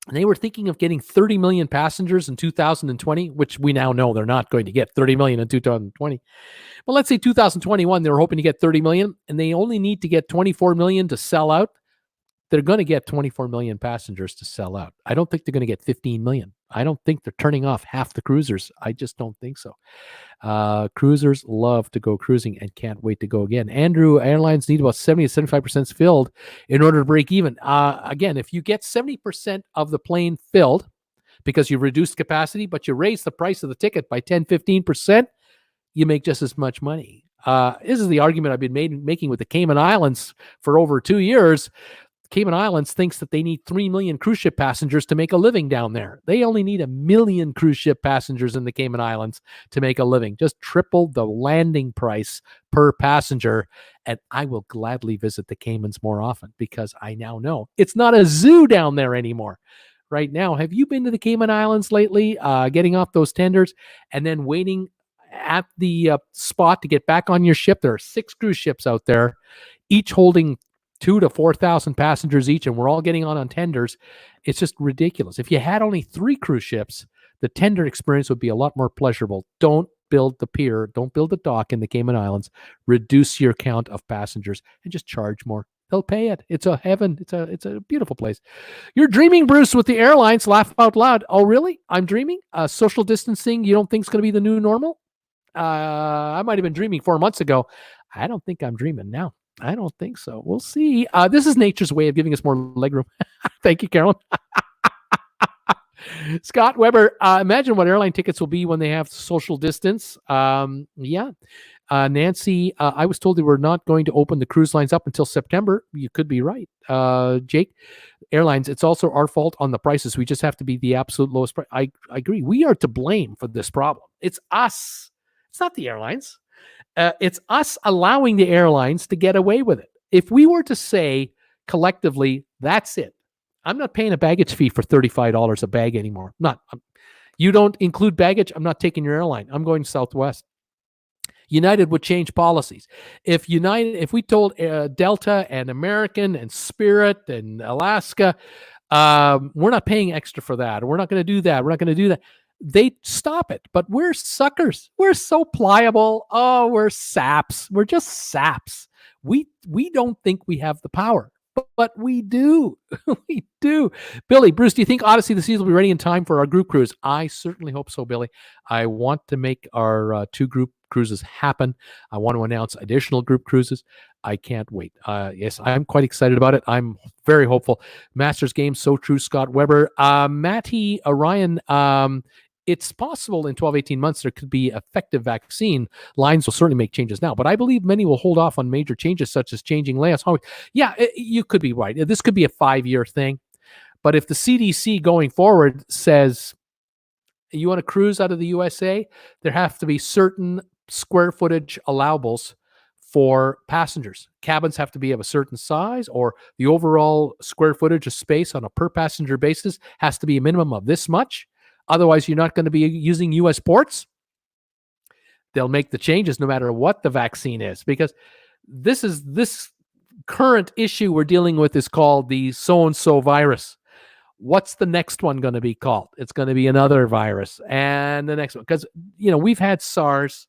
and they were thinking of getting 30 million passengers in 2020, which we now know they're not going to get 30 million in 2020. But let's say 2021, they were hoping to get 30 million, and they only need to get 24 million to sell out. They're going to get 24 million passengers to sell out. I don't think they're going to get 15 million. I don't think they're turning off half the cruisers. I just don't think so. Cruisers love to go cruising and can't wait to go again. Andrew, airlines need about 70 to 75% filled in order to break even. Again, if you get 70% of the plane filled because you reduced capacity, but you raise the price of the ticket by 10, 15%, you make just as much money. This is the argument I've been making with the Cayman Islands for over 2 years. Cayman Islands thinks that they need 3 million cruise ship passengers to make a living down there. They only need 1 million cruise ship passengers in the Cayman Islands to make a living. Just triple the landing price per passenger. And I will gladly visit the Caymans more often because I now know it's not a zoo down there anymore. Right now, have you been to the Cayman Islands lately, getting off those tenders and then waiting at the spot to get back on your ship? There are 6 cruise ships out there, each holding 2,000 to 4,000 passengers each, and we're all getting on tenders. It's just ridiculous. If you had only 3 cruise ships, the tender experience would be a lot more pleasurable. Don't build the pier, don't build the dock in the Cayman Islands. Reduce your count of passengers and just charge more. They'll pay it. It's a heaven. It's a beautiful place. You're dreaming, Bruce, with the airlines. Laugh out loud. Oh, really? I'm dreaming? Social distancing, you don't think is going to be the new normal? I might have been dreaming 4 months ago. I don't think I'm dreaming now. I don't think so. We'll see. This is nature's way of giving us more legroom. Thank you, Carolyn. Scott Weber, imagine what airline tickets will be when they have social distance. Yeah. Nancy, I was told they were not going to open the cruise lines up until September. You could be right. Jake, airlines, it's also our fault on the prices. We just have to be the absolute lowest price. I agree. We are to blame for this problem. It's us. It's not the airlines. It's us allowing the airlines to get away with it. If we were to say collectively, that's it. I'm not paying a baggage fee for $35 a bag anymore. You don't include baggage, I'm not taking your airline. I'm going Southwest. United would change policies. If we told Delta and American and Spirit and Alaska, we're not paying extra for that, or we're not going to do that, we're not going to do that, they stop it. But we're suckers. We're so pliable. Oh, we're saps. We're just saps. We don't think we have the power, but we do. We do. Billy, Bruce, do you think Odyssey of the Seas will be ready in time for our group cruise? I certainly hope so, Billy. I want to make our 2 group cruises happen. I want to announce additional group cruises. I can't wait. Yes, I'm quite excited about it. I'm very hopeful. Masters game, so true, Scott Weber. Matty, Ryan, it's possible in 12, 18 months there could be effective vaccine. Lines will certainly make changes now, but I believe many will hold off on major changes such as changing layouts. Yeah, you could be right. This could be a 5-year thing. But if the CDC going forward says you want to cruise out of the USA, there have to be certain square footage allowables for passengers. Cabins have to be of a certain size, or the overall square footage of space on a per passenger basis has to be a minimum of this much. Otherwise, you're not going to be using U.S. ports. They'll make the changes no matter what the vaccine is, because this current issue we're dealing with is called the so-and-so virus. What's the next one going to be called? It's going to be another virus, and the next one, because we've had SARS,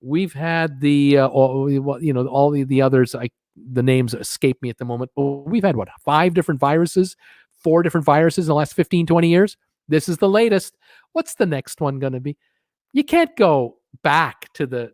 we've had the all the others. The names escape me at the moment. But we've had 4 different viruses in the last 15, 20 years. This is the latest. What's the next one going to be? You can't go back to the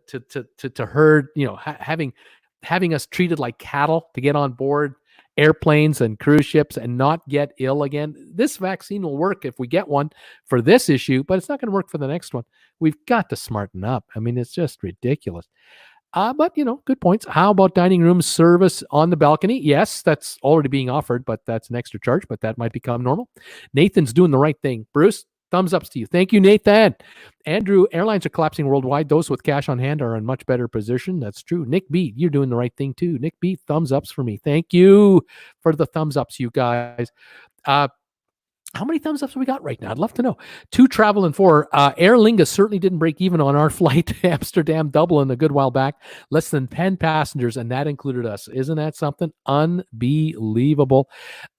to herd, having us treated like cattle to get on board airplanes and cruise ships and not get ill again. This vaccine will work if we get one for this issue, but it's not going to work for the next one. We've got to smarten up. I mean, it's just ridiculous. But, good points. How about dining room service on the balcony? Yes, that's already being offered, but that's an extra charge, but that might become normal. Nathan's doing the right thing. Bruce, Thumbs ups to you. Thank you, Nathan. Andrew, airlines are collapsing worldwide. Those with cash on hand are in much better position. That's true. Nick B, you're doing the right thing too. Nick B, thumbs ups for me. Thank you for the thumbs ups, you guys. How many thumbs ups have we got right now? I'd love to know. 2 travel and 4. Aer Lingus certainly didn't break even on our flight to Amsterdam, Dublin a good while back. Less than 10 passengers, and that included us. Isn't that something? Unbelievable.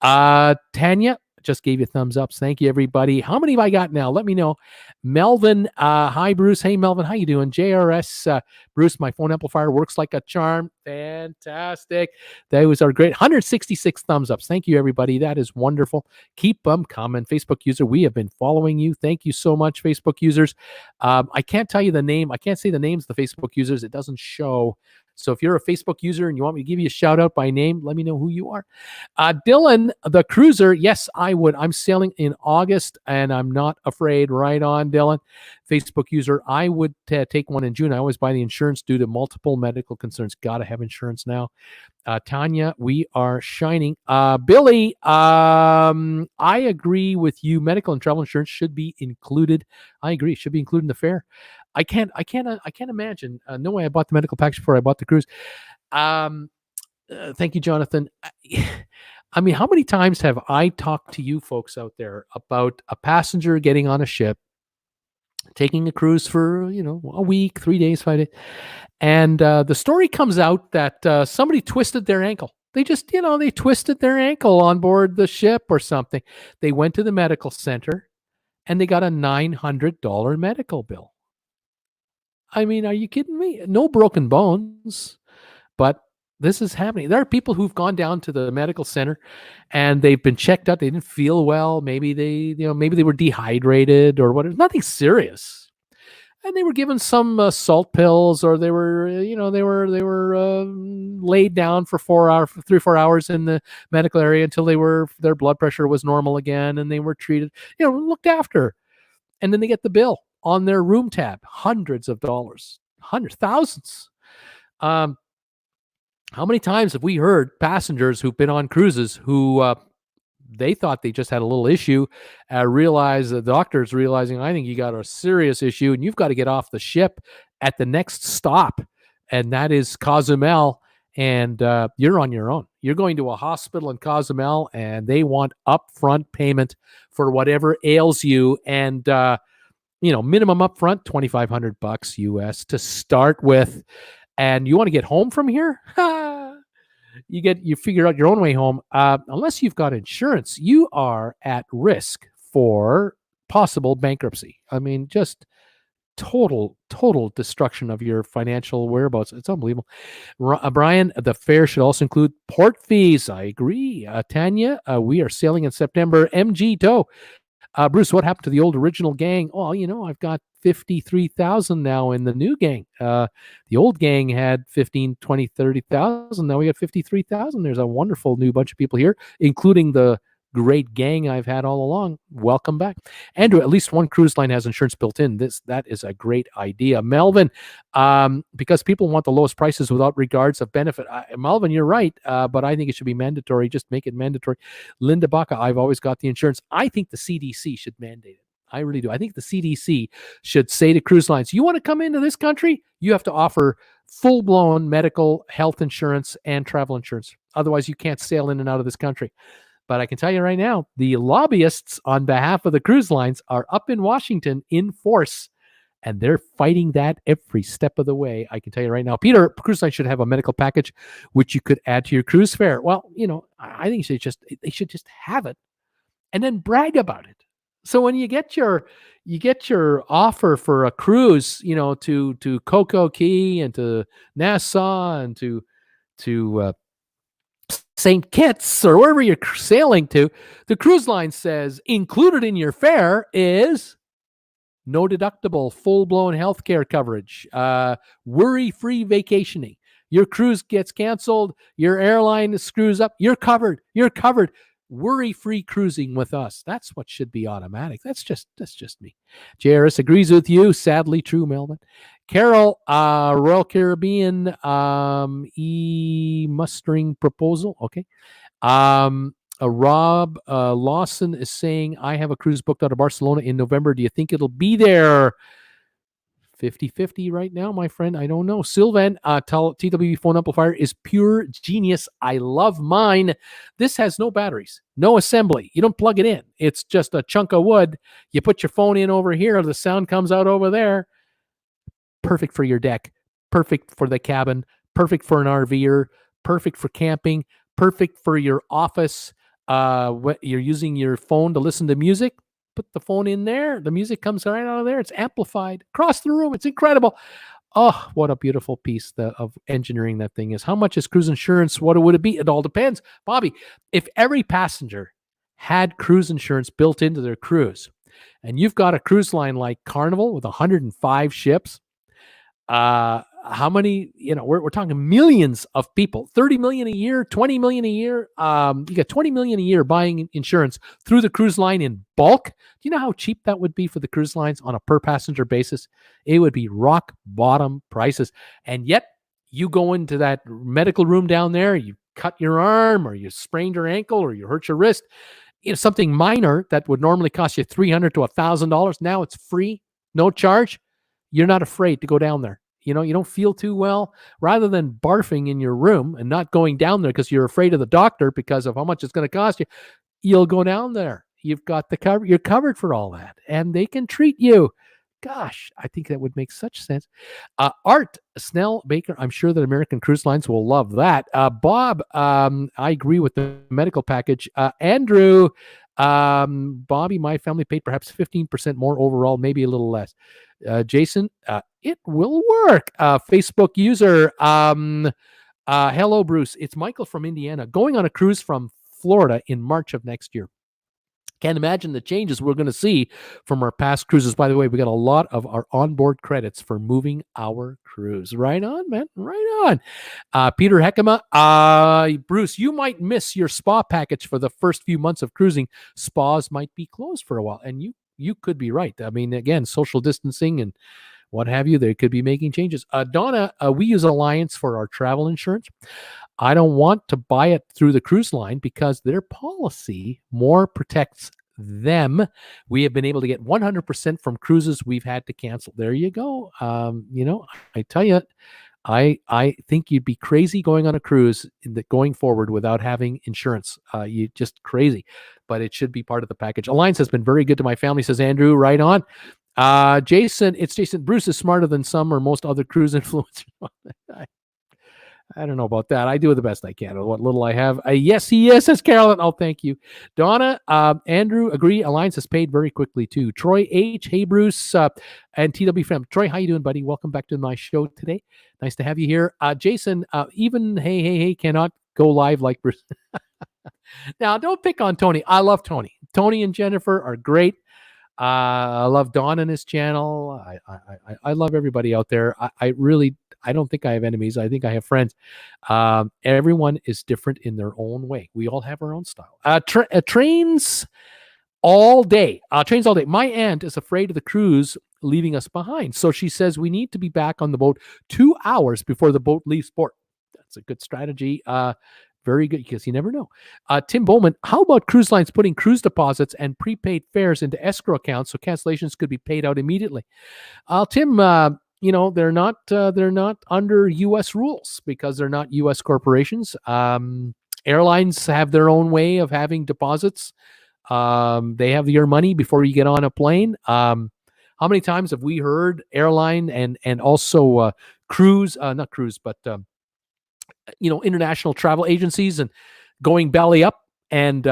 Tanya just gave you thumbs ups. Thank you, everybody. How many have I got now? Let me know. Melvin, hi, Bruce. Hey, Melvin, how you doing? JRS, Bruce, my phone amplifier works like a charm. Fantastic. Those are great. 166 thumbs ups. Thank you, everybody. That is wonderful. Keep them coming. Facebook user, we have been following you. Thank you so much, Facebook users. I can't tell you the name. I can't say the names of the Facebook users. It doesn't show. So if you're a Facebook user and you want me to give you a shout out by name, let me know who you are. Dylan, the cruiser. Yes, I would. I'm sailing in August and I'm not afraid. Right on, Dylan. Facebook user. I would take one in June. I always buy the insurance due to multiple medical concerns. Got to have insurance now. Tanya, we are shining. Billy, I agree with you. Medical and travel insurance should be included. I agree. It should be included in the fare. I can't imagine. No way I bought the medical package before I bought the cruise. Thank you, Jonathan. I mean, how many times have I talked to you folks out there about a passenger getting on a ship, taking a cruise for, a week, 3 days, 5 days. And the story comes out that somebody twisted their ankle. They just, they twisted their ankle on board the ship or something. They went to the medical center and they got a $900 medical bill. I mean, are you kidding me? No broken bones, but this is happening. There are people who've gone down to the medical center and they've been checked out. They didn't feel well. Maybe maybe they were dehydrated or whatever. Nothing serious. And they were given some salt pills, or they were laid down for 3 or 4 hours in the medical area until their blood pressure was normal again, and they were treated, looked after. And then they get the bill on their room tab, hundreds of dollars, thousands. How many times have we heard passengers who've been on cruises who they thought they just had a little issue, realize the doctor's realizing, I think you got a serious issue and you've got to get off the ship at the next stop. And that is Cozumel. And you're on your own. You're going to a hospital in Cozumel and they want upfront payment for whatever ails you. And, minimum upfront, $2,500 US to start with. And you want to get home from here? You figure out your own way home. Unless you've got insurance, you are at risk for possible bankruptcy. I mean, just total destruction of your financial whereabouts. It's unbelievable. Brian, the fare should also include port fees. I agree. Tanya, we are sailing in September. MG Tow. Bruce, what happened to the old original gang? Oh, I've got 53,000 now in the new gang. The old gang had 15, 20, 30,000. Now we got 53,000. There's a wonderful new bunch of people here, including the great gang I've had all along. Welcome back. Andrew, at least one cruise line has insurance built in. That is a great idea. Melvin, because people want the lowest prices without regards of benefit. Melvin, you're right, but I think it should be mandatory. Just make it mandatory. Linda Baca, I've always got the insurance. I think the CDC should mandate it. I really do. I think the CDC should say to cruise lines, you want to come into this country? You have to offer full-blown medical, health insurance, and travel insurance. Otherwise, you can't sail in and out of this country. But I can tell you right now, the lobbyists on behalf of the cruise lines are up in Washington in force, and they're fighting that every step of the way. I can tell you right now, Peter, cruise line should have a medical package which you could add to your cruise fare. Well, I think they should just have it and then brag about it. So when you get your offer for a cruise, to Coco Key and to Nassau and to St. Kitts or wherever you're sailing to, the cruise line says included in your fare is no deductible, full-blown healthcare coverage, worry-free vacationing. Your cruise gets canceled, your airline screws up, you're covered. Worry-free cruising with us. That's what should be automatic. That's just me. JRS agrees with you. Sadly true, Melvin. Carol, Royal Caribbean, mustering proposal. Okay. Rob Lawson is saying, I have a cruise booked out of Barcelona in November. Do you think it'll be there? 50-50 right now, my friend. I don't know. Sylvan, TWB phone amplifier is pure genius. I love mine. This has no batteries, no assembly. You don't plug it in. It's just a chunk of wood. You put your phone in over here. The sound comes out over there. Perfect for your deck. Perfect for the cabin. Perfect for an RVer. Perfect for camping. Perfect for your office. You're using your phone to listen to music. Put the phone in there. The music comes right out of there. It's amplified across the room. It's incredible. Oh, what a beautiful piece of engineering that thing is. How much is cruise insurance? What would it be? It all depends. Bobby, if every passenger had cruise insurance built into their cruise, and you've got a cruise line like Carnival with 105 ships, how many, we're talking millions of people, 30 million a year, 20 million a year. You got 20 million a year buying insurance through the cruise line in bulk. Do you know how cheap that would be for the cruise lines on a per passenger basis? It would be rock bottom prices. And yet you go into that medical room down there, you cut your arm or you sprained your ankle or you hurt your wrist, something minor that would normally cost you $300 to $1,000. Now it's free, no charge. You're not afraid to go down there. You don't feel too well. Rather than barfing in your room and not going down there because you're afraid of the doctor because of how much it's going to cost you, you'll go down there. You've got the cover. You're covered for all that, and they can treat you. Gosh, I think that would make such sense. Art Snell Baker, I'm sure that American Cruise Lines will love that. Bob, I agree with the medical package. Andrew, Bobby, my family paid perhaps 15% more overall, maybe a little less. Jason, it will work. Facebook user, hello, Bruce. It's Michael from Indiana, going on a cruise from Florida in March of next year. Can't imagine the changes we're going to see from our past cruises. By the way, we got a lot of our onboard credits for moving our cruise. Right on, man. Right on. Peter Heckema, Bruce, you might miss your spa package for the first few months of cruising. Spas might be closed for a while, and you could be right. I mean, again, social distancing and what have you, they could be making changes. Donna, we use Alliance for our travel insurance. I don't want to buy it through the cruise line because their policy more protects them. We have been able to get 100% from cruises we've had to cancel. There you go. I tell you, I think you'd be crazy going on a cruise going forward without having insurance. You just crazy, but it should be part of the package. Alliance has been very good to my family, says Andrew. Right on. Jason, it's Jason. Bruce is smarter than some or most other cruise influencers. I don't know about that. I do the best I can with what little I have. Yes, he is, says Carolyn. Oh, thank you. Donna, Andrew, agree. Alliance has paid very quickly, too. Troy H., hey, Bruce, and TW Fam. Troy, how you doing, buddy? Welcome back to my show today. Nice to have you here. Jason, even hey, cannot go live like Bruce. Now, don't pick on Tony. I love Tony. Tony and Jennifer are great. I love Don and his channel. I love everybody out there. I don't think I have enemies. I think I have friends. Everyone is different in their own way. We all have our own style. Trains all day. Trains all day. My aunt is afraid of the cruise leaving us behind. So she says we need to be back on the boat 2 hours before the boat leaves port. That's a good strategy. Very good, because you never know. Tim Bowman, how about cruise lines putting cruise deposits and prepaid fares into escrow accounts so cancellations could be paid out immediately? Tim, they're not under U.S. rules because they're not U.S. corporations. Airlines have their own way of having deposits. They have your money before you get on a plane. How many times have we heard airline and also not cruise, but international travel agencies and going belly up, and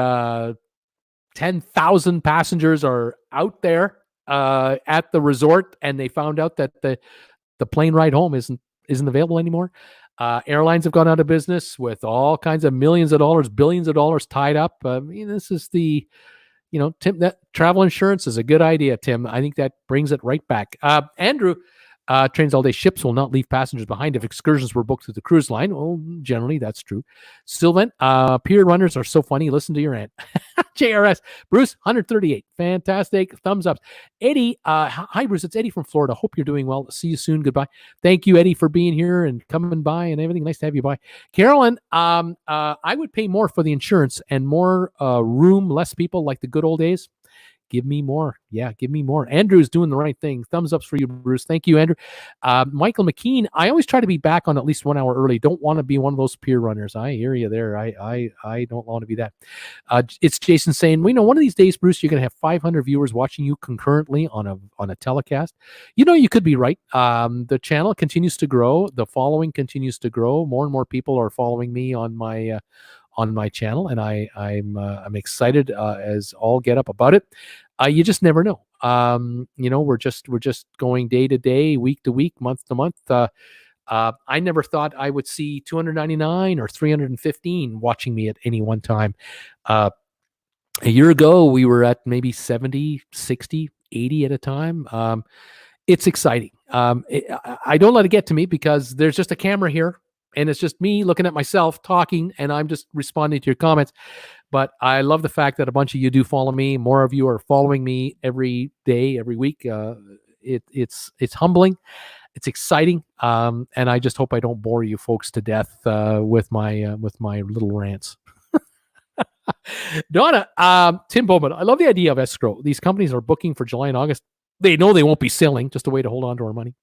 10,000 passengers are out there at the resort, and they found out that the plane ride home isn't available anymore. Airlines have gone out of business with all kinds of millions of dollars, billions of dollars tied up. This is Tim, that travel insurance is a good idea, Tim. I think that brings it right back. Andrew, Trains all day. Ships will not leave passengers behind if excursions were booked through the cruise line. Well, generally, that's true. Sylvan, pier runners are so funny. Listen to your aunt. JRS. Bruce, 138. Fantastic. Thumbs up. Eddie, hi, Bruce. It's Eddie from Florida. Hope you're doing well. See you soon. Goodbye. Thank you, Eddie, for being here and coming by and everything. Nice to have you by. Carolyn, I would pay more for the insurance and more room, less people like the good old days. Give me more. Yeah, give me more. Andrew's doing the right thing. Thumbs ups for you, Bruce. Thank you, Andrew. Michael McKean, I always try to be back on at least 1 hour early. Don't want to be one of those peer runners. I hear you there. I don't want to be that. It's Jason saying, well, one of these days, Bruce, you're going to have 500 viewers watching you concurrently on a telecast. You could be right. The channel continues to grow. The following continues to grow. More and more people are following me on my channel, and I'm excited as all get up about it. You just never know. We're just going day to day, week to week, month to month. I never thought I would see 299 or 315 watching me at any one time. A year ago, we were at maybe 70, 60, 80 at a time. It's exciting. I don't let it get to me because there's just a camera here. And it's just me looking at myself talking, and I'm just responding to your comments. But I love the fact that a bunch of you do follow me. More of you are following me every day, every week. It's humbling. It's exciting. And I just hope I don't bore you folks to death with my little rants. Donna, Tim Bowman, I love the idea of escrow. These companies are booking for July and August. They know they won't be selling, just a way to hold on to our money.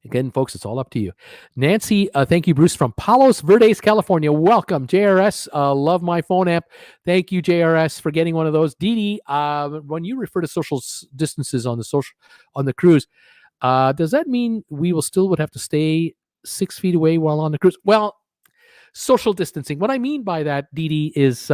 Again, folks, it's all up to you. Nancy, thank you, Bruce, from Palos Verdes, California. Welcome, JRS. Love my phone app. Thank you, JRS, for getting one of those. Dee Dee, when you refer to social distances on the cruise, does that mean we would have to stay 6 feet away while on the cruise? Well, social distancing. What I mean by that, Dee Dee, is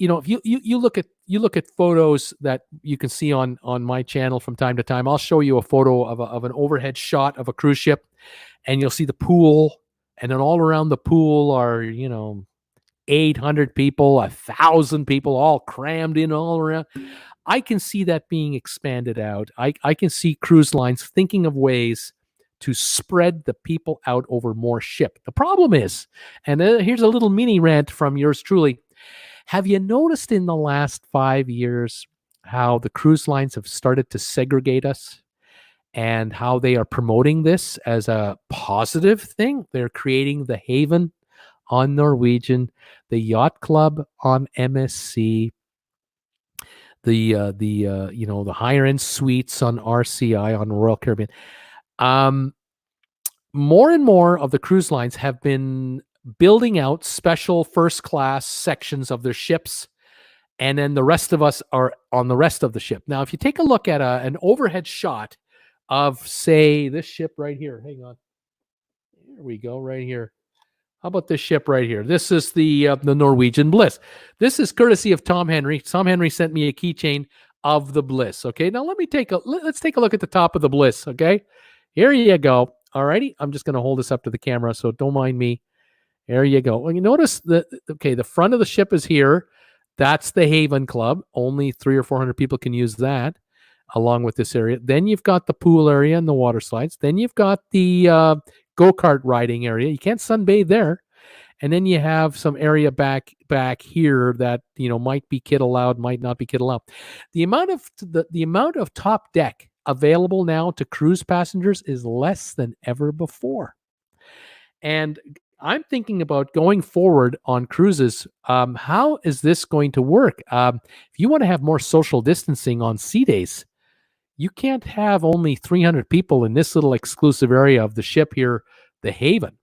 if you look at photos that you can see on my channel from time to time. I'll show you a photo of an overhead shot of a cruise ship, and you'll see the pool, and then all around the pool are 800 people, 1,000 people, all crammed in all around. I can see that being expanded out. I can see cruise lines thinking of ways to spread the people out over more ship. The problem is, and here's a little mini rant from yours truly. Have you noticed in the last 5 years how the cruise lines have started to segregate us and how they are promoting this as a positive thing? They're creating the Haven on Norwegian, the Yacht Club on MSC, the higher end suites on RCI, on Royal Caribbean. More and more of the cruise lines have been building out special first class sections of their ships, and then the rest of us are on the rest of the ship. Now, if you take a look at an overhead shot of, say, this ship right here, hang on, here we go, right here. How about this ship right here? This is the Norwegian Bliss. This is courtesy of Tom Henry. Tom Henry sent me a keychain of the Bliss. Okay, now let's take a look at the top of the Bliss. Okay, here you go. Alrighty, I'm just going to hold this up to the camera, so don't mind me. There you go. Well, you notice the front of the ship is here. That's the Haven Club. Only 300 or 400 people can use that, along with this area. Then you've got the pool area and the water slides. Then you've got the go-kart riding area. You can't sunbathe there. And then you have some area back here that might be kid allowed, might not be kid allowed. The amount of top deck available now to cruise passengers is less than ever before. And I'm thinking about going forward on cruises. How is this going to work? If you want to have more social distancing on sea days, you can't have only 300 people in this little exclusive area of the ship here, the Haven,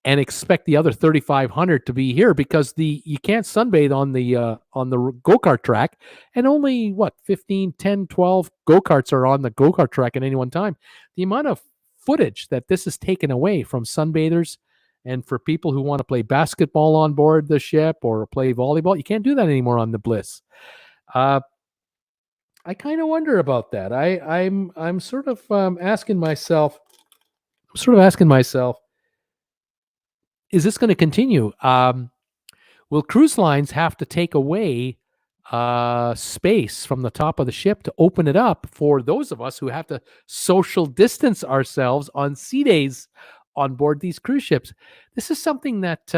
and expect the other 3,500 to be here, because you can't sunbathe on the go-kart track, and only 10, 12 go-karts are on the go-kart track at any one time. The amount of footage that this has taken away from sunbathers and for people who want to play basketball on board the ship or play volleyball, you can't do that anymore on the Bliss. I kind of wonder about that. I'm sort of asking myself, is this going to continue? Will cruise lines have to take away space from the top of the ship to open it up for those of us who have to social distance ourselves on sea days on board these cruise ships. This is something that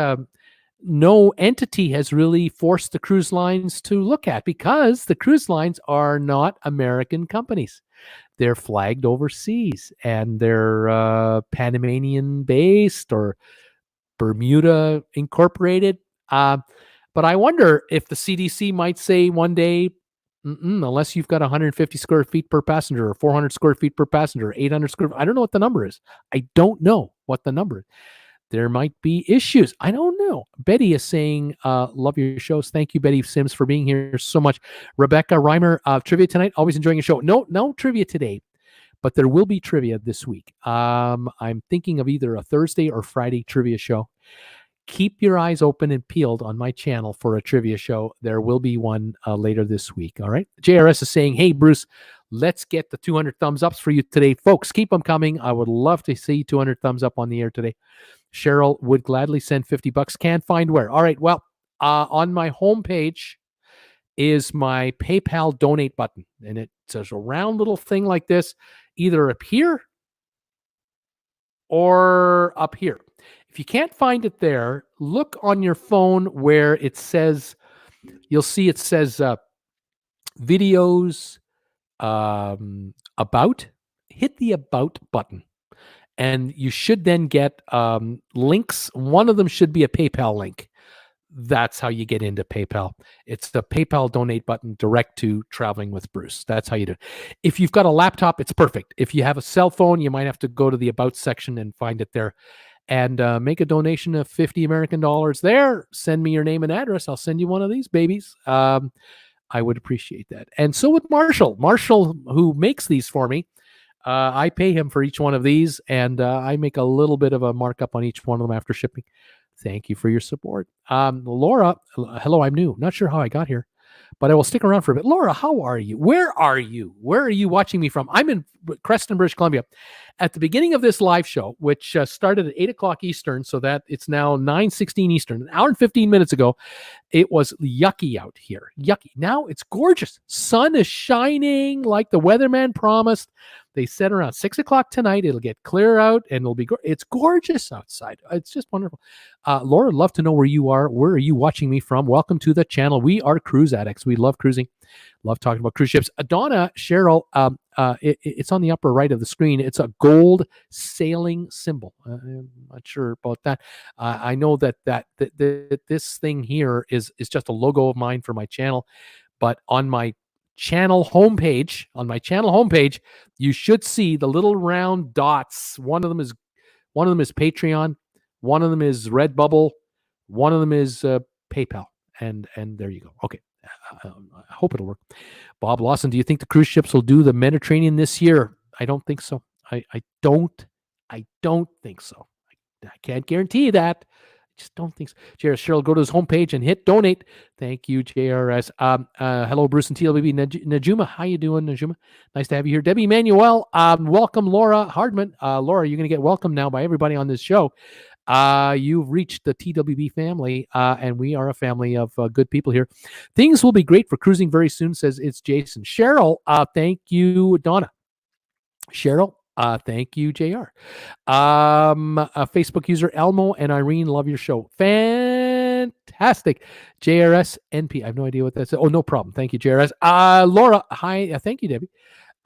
no entity has really forced the cruise lines to look at, because the cruise lines are not American companies. They're flagged overseas, and they're Panamanian based or Bermuda incorporated. But I wonder if the CDC might say one day, unless you've got 150 square feet per passenger, or 400 square feet per passenger, 800 square. I don't know what the number is. I don't know what the number is. There might be issues. I don't know. Betty is saying, love your shows. Thank you, Betty Sims, for being here so much. Rebecca Reimer, trivia tonight. Always enjoying your show. No trivia today, but there will be trivia this week. I'm thinking of either a Thursday or Friday trivia show. Keep your eyes open and peeled on my channel for a trivia show. There will be one later this week. All right. JRS is saying, hey, Bruce, let's get the 200 thumbs ups for you today. Folks, keep them coming. I would love to see 200 thumbs up on the air today. Cheryl would gladly send $50. Can't find where. All right. Well, on my homepage is my PayPal donate button. And it's a round little thing like this, either up here or up here. If you can't find it there, look on your phone where it says, you'll see it says videos, about. Hit the about button. And you should then get links. One of them should be a PayPal link. That's how you get into PayPal. It's the PayPal donate button direct to Traveling with Bruce. That's how you do it. If you've got a laptop, it's perfect. If you have a cell phone, you might have to go to the About section and find it there. And make a donation of $50 American there. Send me your name and address. I'll send you one of these babies. I would appreciate that. And so would Marshall. Marshall, who makes these for me, I pay him for each one of these, and I make a little bit of a markup on each one of them after shipping. Thank you for your support. Laura, hello, I'm new. Not sure how I got here, but I will stick around for a bit. Laura, how are you? Where are you? Where are you watching me from? I'm in Creston, British Columbia. At the beginning of this live show, which started at 8 o'clock Eastern, so that it's now 9:16 Eastern, an hour and 15 minutes ago, it was yucky out here. Yucky. Now it's gorgeous. Sun is shining like the weatherman promised. They said around 6 o'clock tonight, it'll get clear out and it'll be, it's gorgeous outside. It's just wonderful. Laura, I'd love to know where you are. Where are you watching me from? Welcome to the channel. We are cruise addicts. We love cruising. Love talking about cruise ships. Donna, Cheryl, it's on the upper right of the screen. It's a gold sailing symbol. I'm not sure about that. I know that this thing here is just a logo of mine for my channel, but on my channel homepage, you should see the little round dots. One of them is Patreon, one of them is RedBubble, one of them is PayPal, and there you go. Okay. I hope it'll work. Bob Lawson, do you think the cruise ships will do the Mediterranean this year? I don't think so. I don't think so. I can't guarantee that. I just don't think so. JRS, Cheryl, go to his homepage and hit donate. Thank you, JRS. Hello, Bruce and TLBB. Najuma, how you doing, Najuma? Nice to have you here. Debbie Manuel, welcome, Laura Hardman. Laura, you're going to get welcomed now by everybody on this show. You've reached the TWB family, and we are a family of good people here. Things will be great for cruising very soon, says it's Jason. Cheryl, thank you, Donna. Cheryl, thank you, JR. Facebook user Elmo and Irene, love your show. Fantastic. JRS NP. I have no idea what that says. Oh, no problem. Thank you, JRS. Laura, hi. Thank you, Debbie.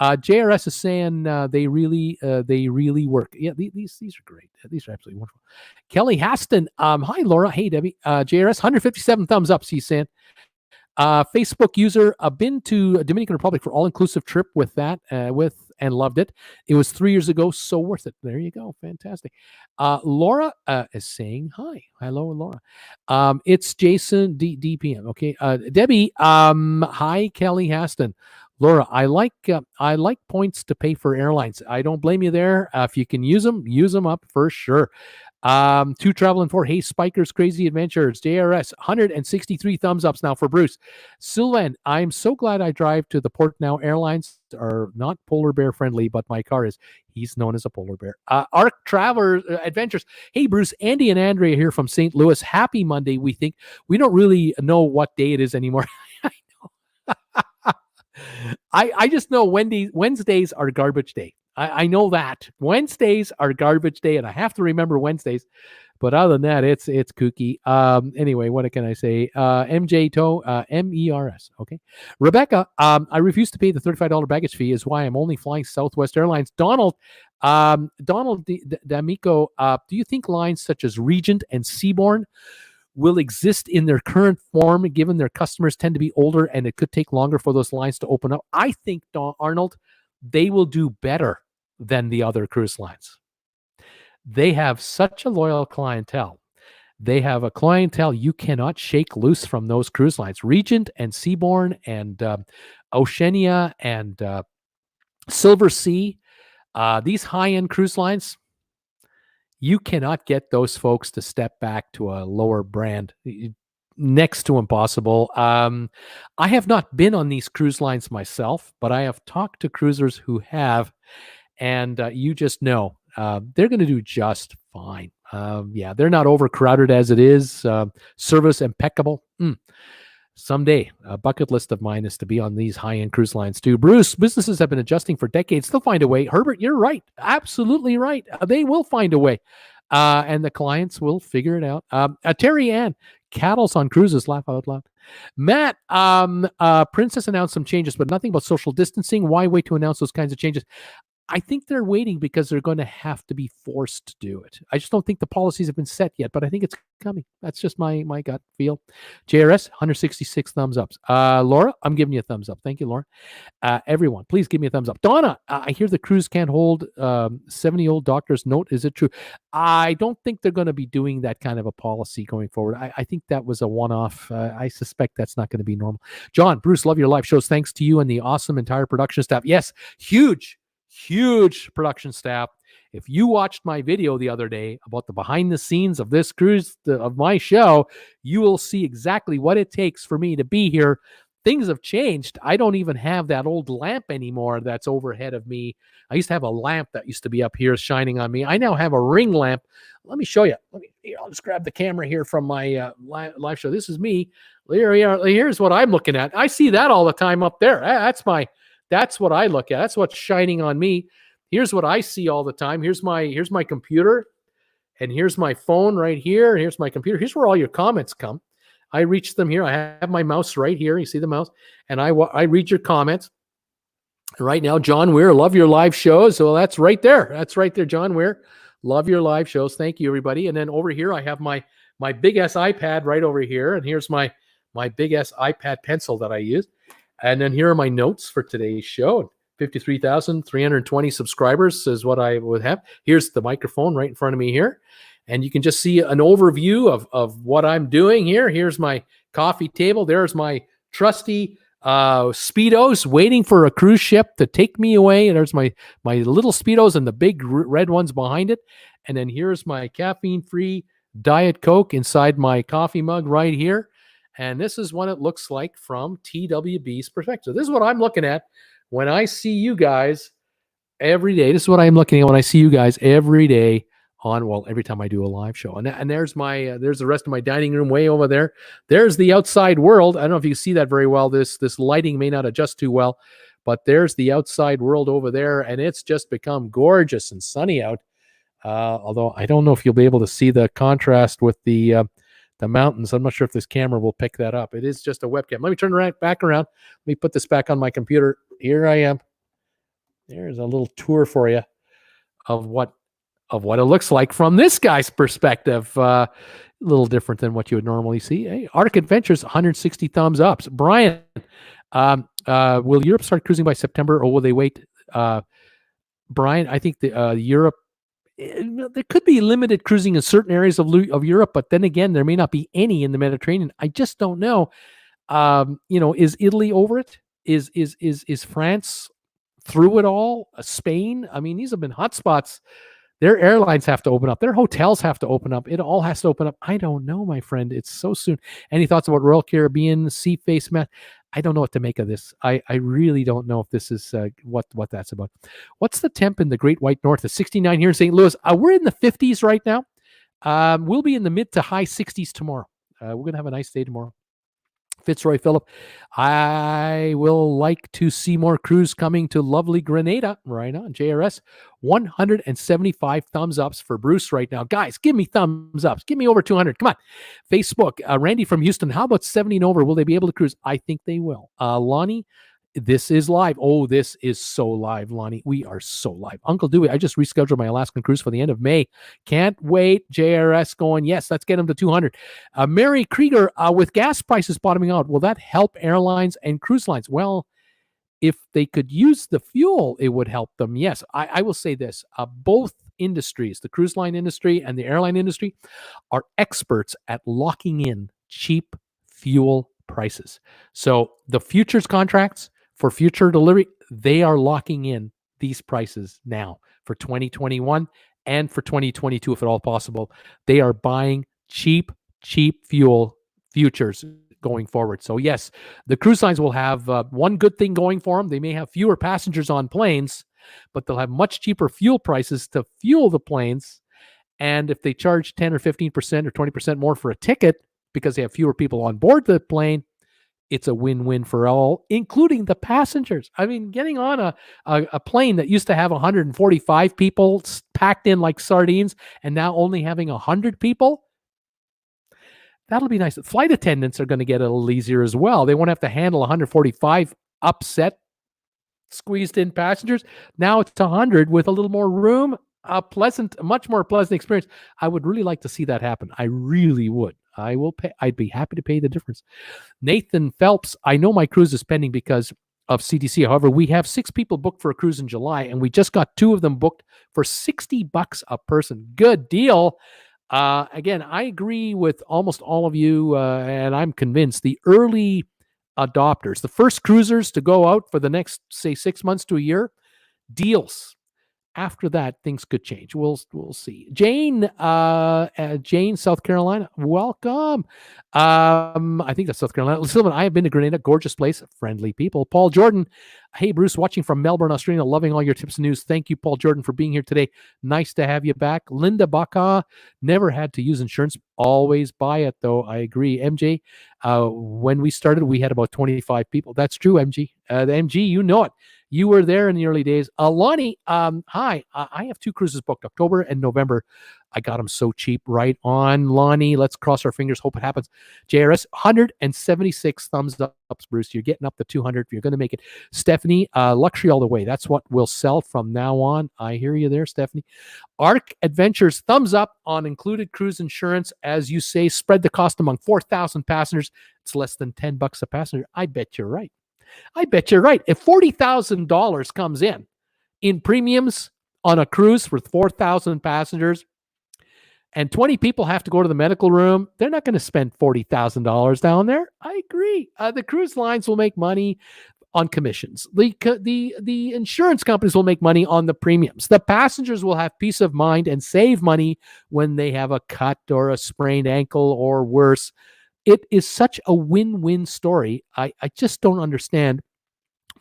JRS is saying they really work. Yeah, these are great. These are absolutely wonderful. Kelly Haston. Hi, Laura. Hey, Debbie. JRS, 157 thumbs up. She's saying. Facebook user, been to Dominican Republic for all-inclusive trip with that, and loved it. It was 3 years ago, so worth it. There you go. Fantastic. Laura is saying hi. Hello, Laura. It's Jason DPM. Okay. Debbie, hi, Kelly Haston. Laura, I like points to pay for airlines. I don't blame you there. If you can use them up for sure. Two traveling for Hey Spikers Crazy Adventures, JRS, 163 thumbs ups now for Bruce. Sylvan, I'm so glad I drive to the Port Now Airlines are not polar bear friendly, but my car is. He's known as a polar bear. Arc Traveler Adventures. Hey Bruce, Andy and Andrea here from St. Louis. Happy Monday. We don't really know what day it is anymore. I know. I just know Wednesdays are garbage day. I know that Wednesdays are garbage day, and I have to remember Wednesdays. But other than that, it's kooky. Anyway, what can I say? MJ Toe, MERS. Okay. Rebecca, I refuse to pay the $35 baggage fee is why I'm only flying Southwest Airlines. Donald, D'Amico, do you think lines such as Regent and Seabourn will exist in their current form, given their customers tend to be older and it could take longer for those lines to open up? I think, Arnold, they will do better than the other cruise lines. They have such a loyal clientele. They have a clientele you cannot shake loose from those cruise lines. Regent and Seabourn and Oceania and Silver Sea, these high-end cruise lines, you cannot get those folks to step back to a lower brand. Next to impossible. I have not been on these cruise lines myself, but I have talked to cruisers who have, and you just know they're going to do just fine. Yeah, they're not overcrowded as it is. Service impeccable. Someday, a bucket list of mine is to be on these high-end cruise lines too. Bruce, businesses have been adjusting for decades. They'll find a way. Herbert, you're right. Absolutely right. They will find a way. And the clients will figure it out. Terry Ann, cattle's on cruises. Laugh out loud. Matt, Princess announced some changes, but nothing about social distancing. Why wait to announce those kinds of changes? I think they're waiting because they're going to have to be forced to do it. I just don't think the policies have been set yet, but I think it's coming. That's just my gut feel. JRS, 166 thumbs ups. Laura, I'm giving you a thumbs up. Thank you, Laura. Everyone, please give me a thumbs up. Donna, I hear the cruise can't hold 70-year-old doctor's note. Is it true? I don't think they're going to be doing that kind of a policy going forward. I think that was a one-off. I suspect that's not going to be normal. John, Bruce, love your live shows. Thanks to you and the awesome entire production staff. Yes, huge production staff. If you watched my video the other day about the behind the scenes of this cruise, of my show, you will see exactly what it takes for me to be here. Things have changed. I don't even have that old lamp anymore that's overhead of me. I used to have a lamp that used to be up here shining on me. I now have a ring lamp. Let me show you. I'll just grab the camera here from my live show. This is me. Here's what I'm looking at. I see that all the time up there. That's what I look at. That's what's shining on me. Here's what I see all the time. Here's my computer, and here's my phone right here. Here's my computer. Here's where all your comments come. I reach them here. I have my mouse right here. You see the mouse, and I read your comments. Right now, John Weir, love your live shows. So that's right there. That's right there, John Weir. Love your live shows. Thank you, everybody. And then over here, I have my big ass iPad right over here, and here's my big ass iPad pencil that I use. And then here are my notes for today's show. 53,320 subscribers is what I would have. Here's the microphone right in front of me here. And you can just see an overview of what I'm doing here. Here's my coffee table. There's my trusty Speedos waiting for a cruise ship to take me away. And there's my little Speedos and the big red ones behind it. And then here's my caffeine-free Diet Coke inside my coffee mug right here. And this is what it looks like from TWB's perspective. This is what I'm looking at when I see you guys every day. This is what I'm looking at when I see you guys every day every time I do a live show. And there's there's the rest of my dining room way over there. There's the outside world. I don't know if you see that very well. This lighting may not adjust too well, but there's the outside world over there. And it's just become gorgeous and sunny out. Although I don't know if you'll be able to see the contrast with the mountains. I'm not sure if this camera will pick that up. It is just a webcam. Let me turn back around. Let me put this back on my computer. Here I am. There's a little tour for you of what it looks like from this guy's perspective. A little different than what you would normally see. Hey, Arctic Adventures, 160 thumbs ups. Brian, will Europe start cruising by September, or will they wait? Brian, I think the Europe, there could be limited cruising in certain areas of Europe, but then again, there may not be any in the Mediterranean. I just don't know. Is Italy over it? Is France through it all? Spain? I mean, these have been hotspots. Their airlines have to open up. Their hotels have to open up. It all has to open up. I don't know, my friend. It's so soon. Any thoughts about Royal Caribbean sea face mat? I don't know what to make of this. I really don't know if this is what that's about. What's the temp in the Great White North? It's 69 here in St. Louis. We're in the 50s right now. We'll be in the mid to high 60s tomorrow. We're going to have a nice day tomorrow. Fitzroy Phillip, I will like to see more crews coming to lovely Grenada. Right on. JRS, 175 thumbs ups for Bruce right now. Guys, give me thumbs ups. Give me over 200. Come on. Facebook, Randy from Houston, how about 70 and over? Will they be able to cruise? I think they will. Lonnie, this is live. Oh, this is so live, Lonnie. We are so live. Uncle Dewey, I just rescheduled my Alaskan cruise for the end of May. Can't wait. JRS going, yes, let's get them to 200. Mary Krieger, with gas prices bottoming out, will that help airlines and cruise lines? Well, if they could use the fuel, it would help them. Yes, I will say this. Both industries, the cruise line industry and the airline industry, are experts at locking in cheap fuel prices. So the futures contracts for future delivery, they are locking in these prices now for 2021 and for 2022, if at all possible. They are buying cheap fuel futures going forward. So yes, the cruise lines will have one good thing going for them. They may have fewer passengers on planes, but they'll have much cheaper fuel prices to fuel the planes. And if they charge 10 or 15% or 20% more for a ticket because they have fewer people on board the plane, it's a win-win for all, including the passengers. I mean, getting on a plane that used to have 145 people packed in like sardines and now only having 100 people, that'll be nice. Flight attendants are going to get a little easier as well. They won't have to handle 145 upset, squeezed in passengers. Now it's 100 with a little more room. A much more pleasant experience. I would really like to see that happen. I really would. I will pay. I'd be happy to pay the difference. Nathan Phelps, I know my cruise is pending because of CTC. However, we have 6 people booked for a cruise in July, and we just got 2 of them booked for $60 a person. Good deal. Again, I agree with almost all of you, and I'm convinced the early adopters, the first cruisers to go out for the next, say, 6 months to a year, deals. After that, things could change. We'll see. Jane, South Carolina, welcome. I think that's South Carolina. Sylvan, I have been to Grenada, gorgeous place, friendly people. Paul Jordan, hey Bruce, watching from Melbourne, Australia, loving all your tips and news. Thank you, Paul Jordan, for being here today. Nice to have you back. Linda Baca, never had to use insurance, always buy it though. I agree. MJ, when we started, we had about 25 people. That's true, MG. The MG, you know it. You were there in the early days. Lonnie, hi. I have 2 cruises booked, October and November. I got them so cheap. Right on, Lonnie. Let's cross our fingers. Hope it happens. JRS, 176 thumbs up, Bruce. You're getting up to 200. You're going to make it. Stephanie, luxury all the way. That's what we'll sell from now on. I hear you there, Stephanie. Arc Adventures, thumbs up on included cruise insurance. As you say, spread the cost among 4,000 passengers. It's less than $10 a passenger. I bet you're right. I bet you're right. If $40,000 comes in premiums on a cruise with 4,000 passengers and 20 people have to go to the medical room, they're not going to spend $40,000 down there. I agree. The cruise lines will make money on commissions. The insurance companies will make money on the premiums. The passengers will have peace of mind and save money when they have a cut or a sprained ankle or worse. It is such a win-win story. I just don't understand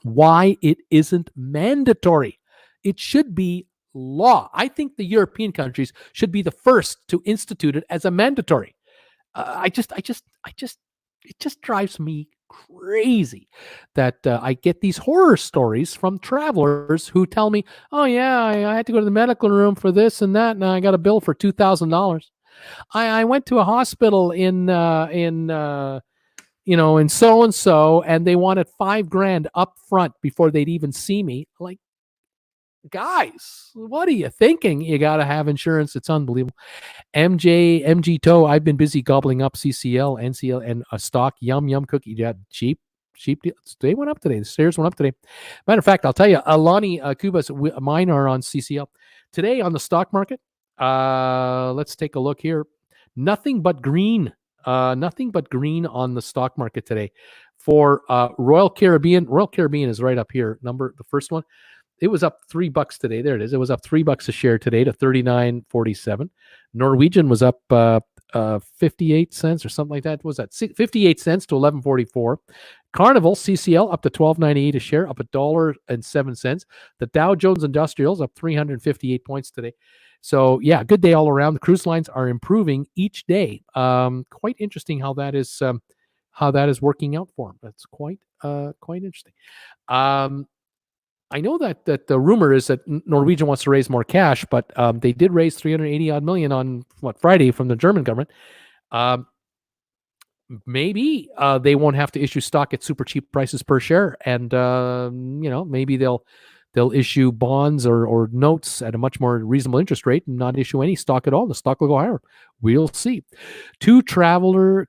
why it isn't mandatory. It should be law. I think the European countries should be the first to institute it as a mandatory. It just drives me crazy that I get these horror stories from travelers who tell me, oh yeah, I had to go to the medical room for this and that, and I got a bill for $2,000. I went to a hospital in so and so, and they wanted $5,000 up front before they'd even see me. Like, guys, what are you thinking? You got to have insurance. It's unbelievable. MG Toe, I've been busy gobbling up CCL, NCL, and a stock. Yum cookie. Yeah, cheap. They went up today. The shares went up today. Matter of fact, I'll tell you, Alani Kubas, mine are on CCL today on the stock market. Let's take a look here. Nothing but green on the stock market today for Royal Caribbean. Royal Caribbean is right up here. The first one. It was up $3 today. There it is. It was up $3 a share today to $39.47. Norwegian was up 58 cents or something like that. What was that 58 cents to $11.44? Carnival CCL up to $12.98 a share, up $1.07. The Dow Jones Industrials up 358 points today. So yeah, good day all around. The cruise lines are improving each day. Quite interesting how that is how that is working out for him. That's quite interesting. I know that the rumor is that Norwegian wants to raise more cash, but they did raise 380 odd million on Friday from the German government. Maybe they won't have to issue stock at super cheap prices per share, and maybe they'll issue bonds or notes at a much more reasonable interest rate and not issue any stock at all. The stock will go higher. We'll see. To travel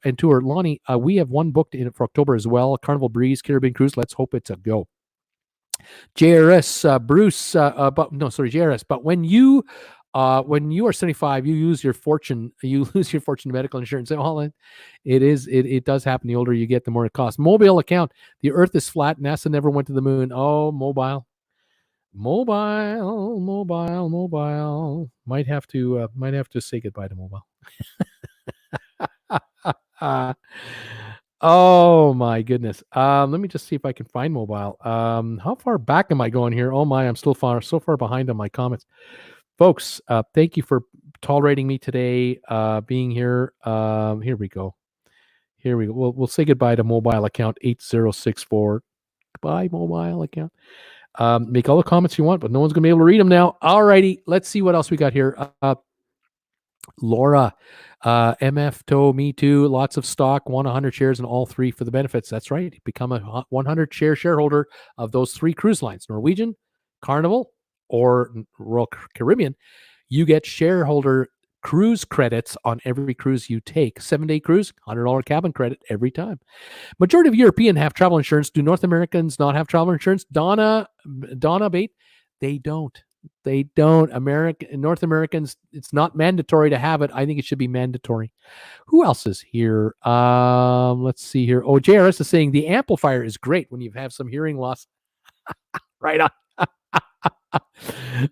and tour, Lonnie, we have one booked in for October as well. Carnival Breeze Caribbean Cruise. Let's hope it's a go. JRS, Bruce, JRS. But when you are 75, you lose your fortune to medical insurance. It does happen. The older you get, the more it costs. Mobile account. The Earth is flat. NASA never went to the moon. Oh, mobile. Might have to say goodbye to mobile. Oh my goodness. Let me just see if I can find mobile. How far back am I going here? Oh my, I'm still so far behind on my comments. Folks, thank you for tolerating me today, being here. Here we go. We'll say goodbye to mobile account 8064. Goodbye, mobile account. Make all the comments you want, but no one's going to be able to read them now. All righty. Let's see what else we got here. Laura, MF Toe, me too. Lots of stock, 100 shares in all three for the benefits. That's right. Become a 100 share shareholder of those three cruise lines, Norwegian, Carnival, or Royal Caribbean. You get shareholder cruise credits on every cruise you take. 7-day cruise, $100 cabin credit every time. Majority of European have travel insurance. Do North Americans not have travel insurance? Donna Bate, they don't. North Americans, it's not mandatory to have it. I think it should be mandatory. Who else is here? Let's see here. Oh, JRS is saying the amplifier is great when you have some hearing loss. Right on.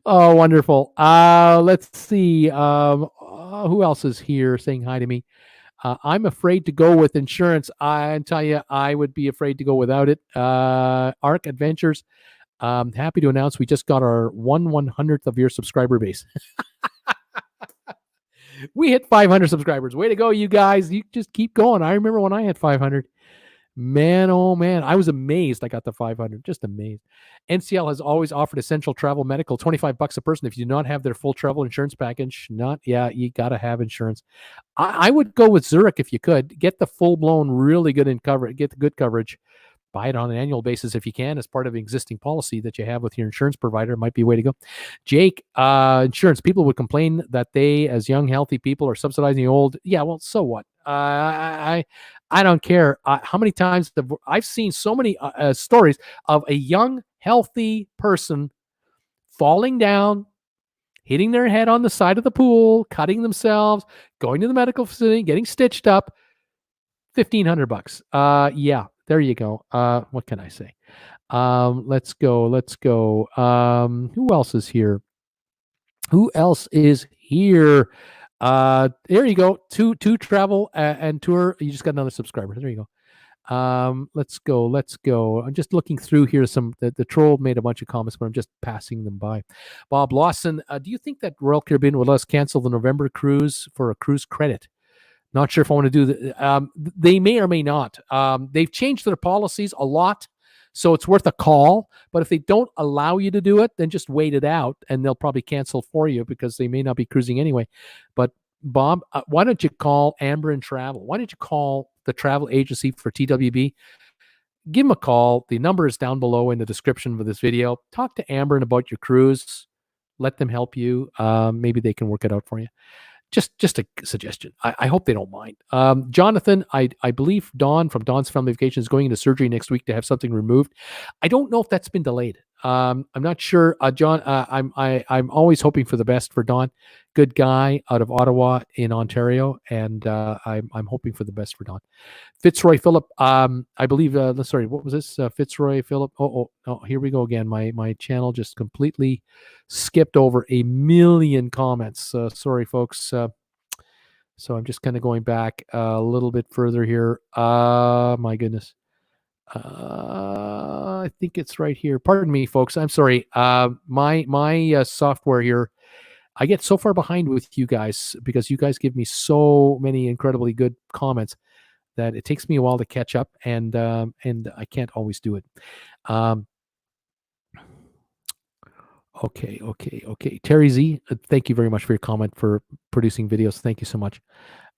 Oh, wonderful. Let's see. Who else is here saying hi to me? I'm afraid to go with insurance. I tell you, I would be afraid to go without it. Arc Adventures. Happy to announce we just got our 1/100th of your subscriber base. We hit 500 subscribers. Way to go, you guys. You just keep going. I remember when I had 500. Man, oh man, I was amazed I got the 500. Just amazed. NCL has always offered essential travel medical, $25 a person. If you do not have their full travel insurance package, you got to have insurance. I would go with Zurich if you could. Get the full-blown, really good get the good coverage. Buy it on an annual basis if you can as part of an existing policy that you have with your insurance provider. It might be a way to go. Jake, insurance. People would complain that they, as young, healthy people, are subsidizing the old. Yeah, well, so what? I don't care. How many times I've seen so many stories of a young, healthy person falling down, hitting their head on the side of the pool, cutting themselves, going to the medical facility, getting stitched up. $1,500. Yeah. There you go. What can I say? Let's go. Who else is here? There you go. To travel and tour. You just got another subscriber. There you go. Let's go. I'm just looking through here. The troll made a bunch of comments, but I'm just passing them by. Bob Lawson, do you think that Royal Caribbean will let us cancel the November cruise for a cruise credit? Not sure if I want to do that. They may or may not. They've changed their policies a lot, so it's worth a call. But if they don't allow you to do it, then just wait it out, and they'll probably cancel for you because they may not be cruising anyway. But Bob, why don't you call Amber and Travel? Why don't you call the travel agency for TWB? Give them a call. The number is down below in the description of this video. Talk to Amber about your cruise. Let them help you. Maybe they can work it out for you. Just a suggestion. I hope they don't mind. Jonathan, I believe Dawn from Dawn's Family Vacation is going into surgery next week to have something removed. I don't know if that's been delayed. I'm not sure. John, I'm always hoping for the best for Dawn. Good guy out of Ottawa in Ontario, and I'm hoping for the best for Dawn. Fitzroy Phillip, I believe. Sorry, what was this? Fitzroy Phillip. Oh, here we go again. My channel just completely skipped over 1 million comments. Sorry, folks. So I'm just kind of going back a little bit further here. My goodness. I think it's right here. Pardon me, folks. I'm sorry. My software here, I get so far behind with you guys because you guys give me so many incredibly good comments that it takes me a while to catch up, and I can't always do it. Okay. Terry Z, thank you very much for your comment for producing videos. Thank you so much.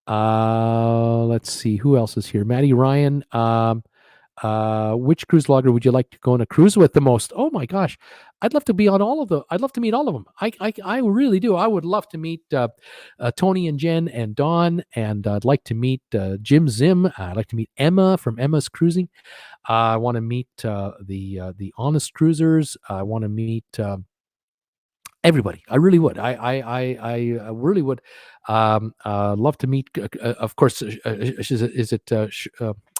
Let's see who else is here. Maddie Ryan. Which cruise logger would you like to go on a cruise with the most? Oh my gosh, I'd love to be on all of the. I'd love to meet all of them. I really do. I would love to meet Tony and Jen and Dawn, and I'd like to meet Jim Zim. I'd like to meet Emma from Emma's Cruising. I want to meet the Honest Cruisers. I want to meet everybody. I really would. I really would love to meet. Of course, is it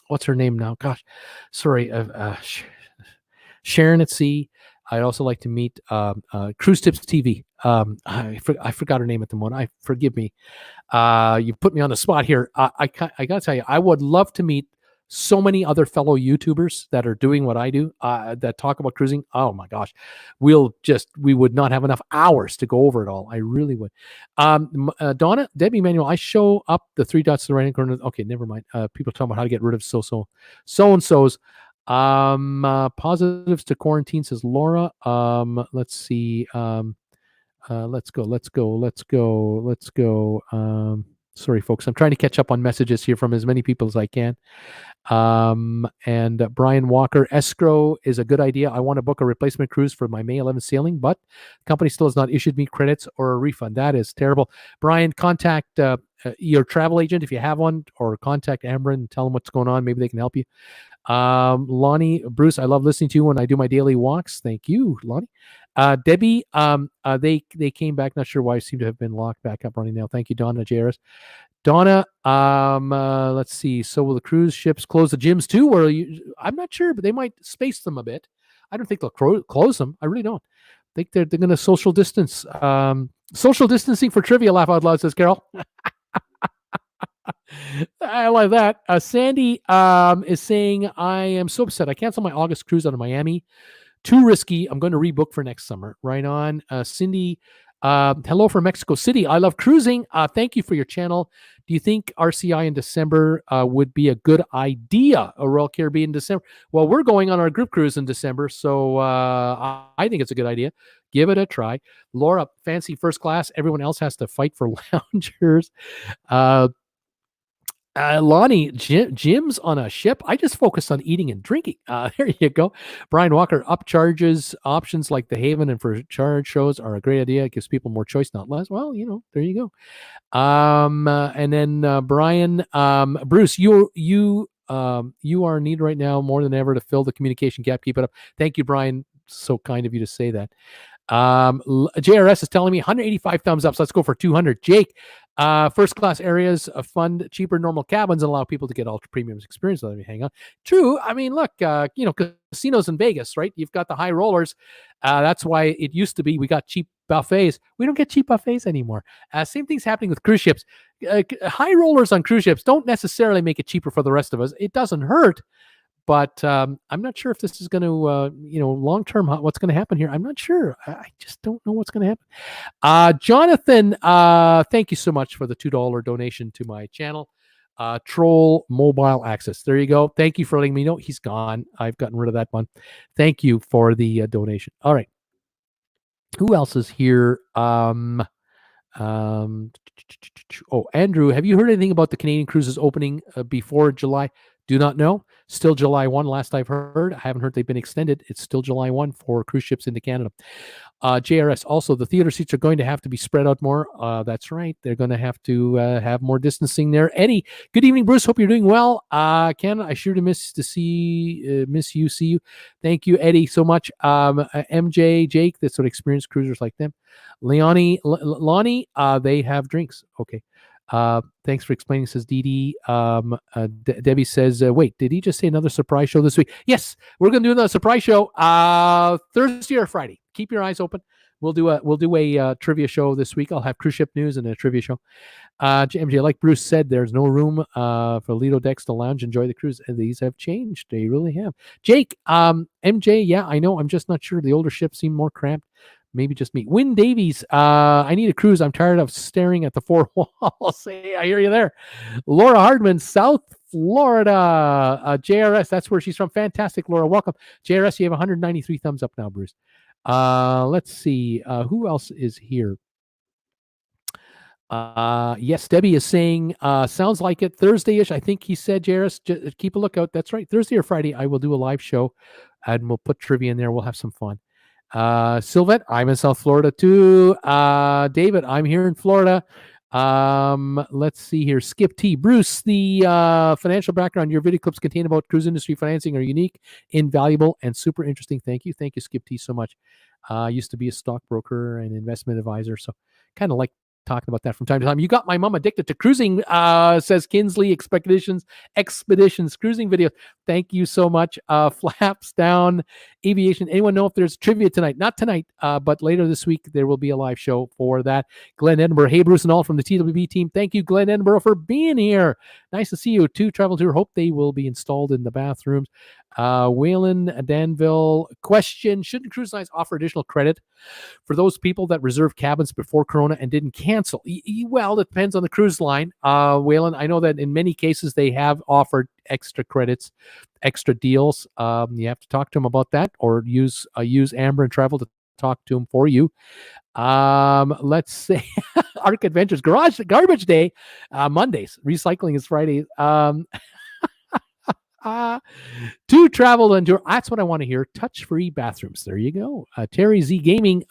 what's her name now? Gosh, sorry, Sharon at Sea. I'd also like to meet Cruise Tips TV. I forgot her name at the moment. Forgive me. You put me on the spot here. I gotta tell you, I would love to meet so many other fellow YouTubers that are doing what I do, that talk about cruising. Oh my gosh, we would not have enough hours to go over it all. I really would. Donna, Debbie Manuel, I show up the three dots to the right hand corner. Okay, never mind. People talking about how to get rid of so-and-so's. Positives to quarantine, says Laura. Let's see. Let's go. Sorry, folks. I'm trying to catch up on messages here from as many people as I can. And Brian Walker, escrow is a good idea. I want to book a replacement cruise for my May 11th sailing, but the company still has not issued me credits or a refund. That is terrible. Brian, contact your travel agent if you have one, or contact Amber and tell them what's going on. Maybe they can help you. Lonnie, Bruce, I love listening to you when I do my daily walks. Thank you, Lonnie. Debbie, they came back. Not sure why. Seem to have been locked back up running now. Thank you, Donna JRS. Donna, let's see. So will the cruise ships close the gyms too? Or I'm not sure, but they might space them a bit. I don't think they'll close them. I really don't. I think they're going to social distance. Social distancing for trivia. Laugh out loud, says Carol. I like that. Sandy is saying, I am so upset. I canceled my August cruise out of Miami. Too risky. I'm going to rebook for next summer. Right on. Cindy, hello from Mexico City. I love cruising. Thank you for your channel. Do you think RCI in December would be a good idea? A Royal Caribbean in December? Well, we're going on our group cruise in December, so I think it's a good idea. Give it a try. Laura, fancy first class. Everyone else has to fight for loungers. Lonnie, Jim's on a ship. I just focused on eating and drinking. There you go. Brian Walker, upcharges options like the Haven and for charge shows are a great idea. It gives people more choice, not less. Well, there you go. And then Brian, Bruce, you are needed right now more than ever to fill the communication gap. Keep it up. Thank you, Brian. So kind of you to say that. JRS is telling me 185 thumbs up. So let's go for 200. Jake, first class areas fund cheaper normal cabins and allow people to get ultra premium experience. Let me hang on. True. I mean, look, casinos in Vegas, right? You've got the high rollers. That's why it used to be we got cheap buffets. We don't get cheap buffets anymore. Same thing's happening with cruise ships. High rollers on cruise ships don't necessarily make it cheaper for the rest of us. It doesn't hurt. But I'm not sure if this is going to, long term, what's going to happen here. I'm not sure. I just don't know what's going to happen. Jonathan, thank you so much for the $2 donation to my channel. Troll Mobile Access. There you go. Thank you for letting me know. He's gone. I've gotten rid of that one. Thank you for the donation. All right. Who else is here? Andrew, have you heard anything about the Canadian cruises opening before July? Do not know. Still July 1, last I've heard. I haven't heard they've been extended. It's still July 1 for cruise ships into Canada. JRS, also, the theater seats are going to have to be spread out more. That's right. They're going to have to have more distancing there. Eddie, good evening, Bruce. Hope you're doing well. Ken, I sure do miss you, see you. Thank you, Eddie, so much. MJ, Jake, that sort of experienced cruisers like them. Lonnie, they have drinks. Okay. Thanks for explaining, says Dee Dee. Debbie says, wait, did he just say another surprise show this week? Yes, we're going to do another surprise show Thursday or Friday. Keep your eyes open. We'll do a trivia show this week. I'll have cruise ship news and a trivia show. MJ, like Bruce said, there's no room for Lido decks to lounge, enjoy the cruise. And these have changed. They really have. Jake, MJ, yeah, I know. I'm just not sure. The older ships seem more cramped. maybe just me. Win Davies, I need a cruise. I'm tired of staring at the four walls. Hey, I hear you there. Laura Hardman, South Florida. JRS, that's where she's from. Fantastic, Laura. Welcome. JRS, you have 193 thumbs up now, Bruce. Let's see. Who else is here? Yes, Debbie is saying, sounds like it Thursday-ish. I think he said, Jairus, keep a lookout. That's right. Thursday or Friday, I will do a live show and we'll put trivia in there. We'll have some fun. Sylvette, I'm in South Florida too. David, I'm here in Florida. Let's see here. Skip T. Bruce, the financial background your video clips contain about cruise industry financing are unique, invaluable, and super interesting. Thank you. Thank you, Skip T, so much. I used to be a stockbroker and investment advisor, so kind of like talking about that from time to time. You got my mom addicted to cruising, says Kinsley. Expeditions cruising videos. Thank you so much. Flaps down aviation. Anyone know if there's trivia tonight? Not tonight, but later this week there will be a live show for that. Glenn Edinburgh, hey Bruce and all from the TWB team. Thank you, Glenn Edinburgh, for being here. Nice to see you too. Travel tour. Hope they will be installed in the bathrooms. Whalen Danville, question: shouldn't cruise lines offer additional credit for those people that reserved cabins before Corona and didn't cancel? Well, it depends on the cruise line. Whalen, I know that in many cases they have offered extra credits, extra deals. You have to talk to them about that, or use Amber and Travel to talk to them for you. Let's say Arc Adventures Garbage Day, Mondays. Recycling is Friday. To travel and tour. That's what I want to hear. Touch-free bathrooms. There you go. Terry Z Gaming.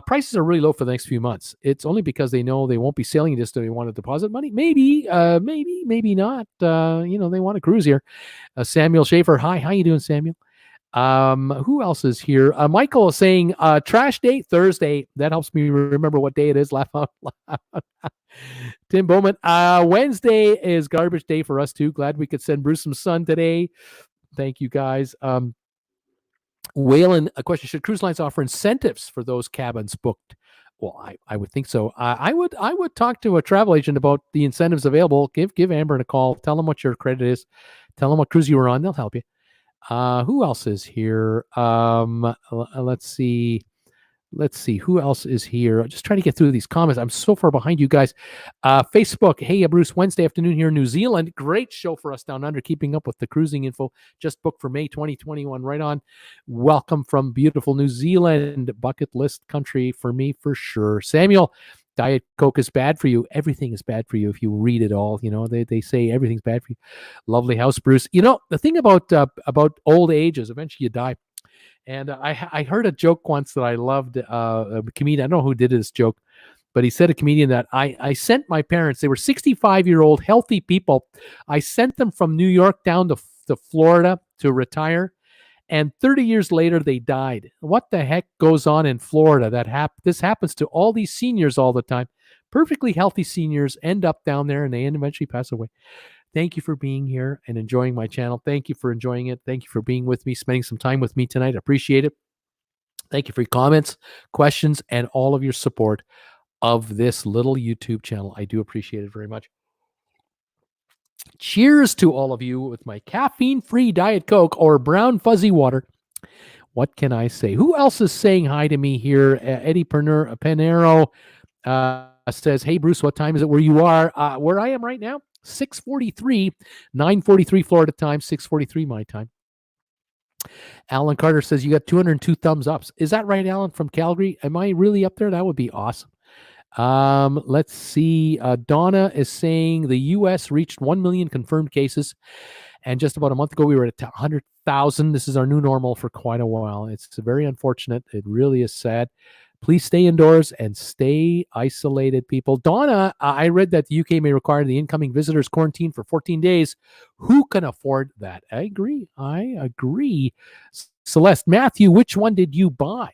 Prices are really low for the next few months. It's only because they know they won't be sailing, just they want to deposit money. Maybe not. They want to cruise here. Samuel Schaefer. Hi, how you doing, Samuel? Who else is here? Michael is saying trash day Thursday. That helps me remember what day it is. Laugh out loud. Tim Bowman. Wednesday is garbage day for us too. Glad we could send Bruce some sun today. Thank you guys. Whalen, a question: should cruise lines offer incentives for those cabins booked? Well, I would think so. I would talk to a travel agent about the incentives available. Give Amber a call. Tell them what your credit is. Tell them what cruise you were on. They'll help you. Who else is here? Let's see who else is here. I'm just trying to get through these comments. I'm so far behind you guys. Facebook, hey Bruce, Wednesday afternoon here in New Zealand. Great show for us down under, keeping up with the cruising info. Just booked for May 2021. Right on. Welcome from beautiful New Zealand. Bucket list country for me for sure. Samuel, Diet Coke is bad for you. Everything is bad for you if you read it all. They say everything's bad for you. Lovely house, Bruce. The thing about old age is eventually you die. And I heard a joke once that I loved. A comedian, I don't know who did this joke, but he said, a comedian, that I sent my parents, they were 65-year-old healthy people. I sent them from New York down to Florida to retire. And 30 years later, they died. What the heck goes on in Florida? This happens to all these seniors all the time. Perfectly healthy seniors end up down there and they eventually pass away. Thank you for being here and enjoying my channel. Thank you for enjoying it. Thank you for being with me, spending some time with me tonight. Appreciate it. Thank you for your comments, questions, and all of your support of this little YouTube channel. I do appreciate it very much. Cheers to all of you with my caffeine-free Diet Coke or brown fuzzy water. What can I say? Who else is saying hi to me here? Eddie Panero says, hey, Bruce, what time is it where you are? Where I am right now? 6:43, 9:43 Florida time, 6:43 my time. Alan Carter says you got 202 thumbs ups. Is that right, Alan, from Calgary? Am I really up there? That would be awesome. Let's see. Donna is saying the U.S. reached 1 million confirmed cases, and just about a month ago we were at 100,000. This is our new normal for quite a while. It's very unfortunate. It really is sad. Please stay indoors and stay isolated, people. Donna, I read that the UK may require the incoming visitors quarantine for 14 days. Who can afford that? I agree. Celeste, Matthew, which one did you buy?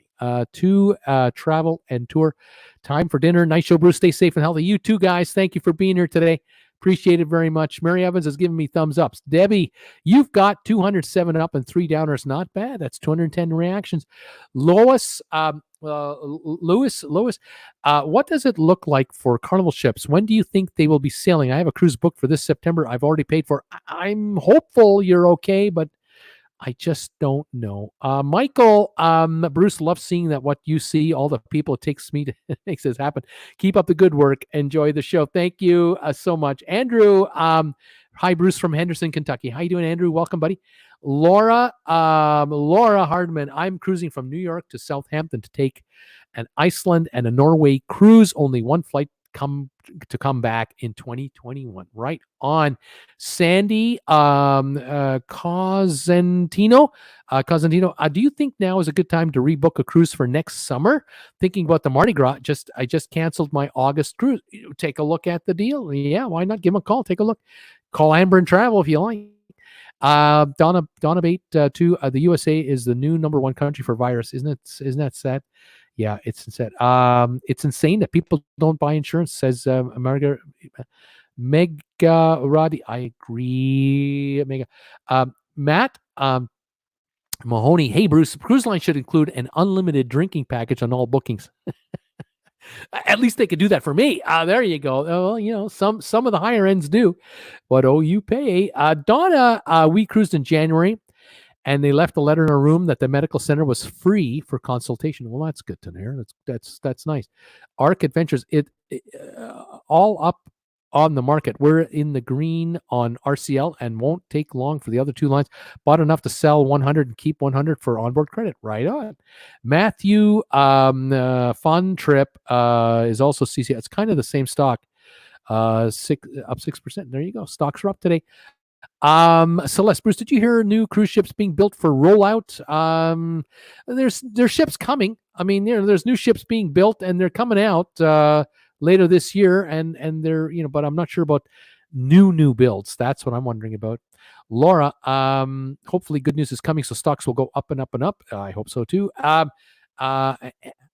To travel and tour. Time for dinner. Nice show, Bruce. Stay safe and healthy. You too, guys. Thank you for being here today. Appreciate it very much. Mary Evans has given me thumbs ups. Debbie, you've got 207 up and 3 downers. Not bad. That's 210 reactions. Lois, Lewis, what does it look like for Carnival ships? When do you think they will be sailing? I have a cruise booked for this September. I've already paid for. I'm hopeful you're okay, but I just don't know. Michael, Bruce loves seeing that what you see, all the people it takes me to makes this happen. Keep up the good work. Enjoy the show. Thank you so much. Andrew, hi, Bruce from Henderson, Kentucky. How you doing, Andrew? Welcome, buddy. Laura Hardman, I'm cruising from New York to Southampton to take an Iceland and a Norway cruise. Only one flight come back in 2021. Right on. Sandy Cosentino, do you think now is a good time to rebook a cruise for next summer? Thinking about the Mardi Gras, I just canceled my August cruise. Take a look at the deal. Yeah, why not give them a call? Take a look. Call Amber and Travel if you like. Donna Bate, too. The USA is the new number one country for virus. Isn't that sad? Yeah, it's insane. It's insane that people don't buy insurance, says Mega Roddy. I agree, Mega. Matt Mahoney. Hey, Bruce. Cruise line should include an unlimited drinking package on all bookings. At least they could do that for me. There you go. Well, some of the higher ends do, but you pay. Donna, we cruised in January, and they left a letter in a room that the medical center was free for consultation. Well, that's good to hear. That's nice. Arc Adventures, all up on the market. We're in the green on RCL and won't take long for the other two lines. Bought enough to sell 100 and keep 100 for onboard credit. Right on. Matthew, Fun Trip is also CC. It's kind of the same stock. Up 6%. There you go. Stocks are up today. Celeste, Bruce, did you hear new cruise ships being built for rollout? There's ships coming. I mean, there's new ships being built and they're coming out later this year, and they're, but I'm not sure about new builds. That's what I'm wondering about. Laura, hopefully good news is coming, so stocks will go up and up and up. I hope so too.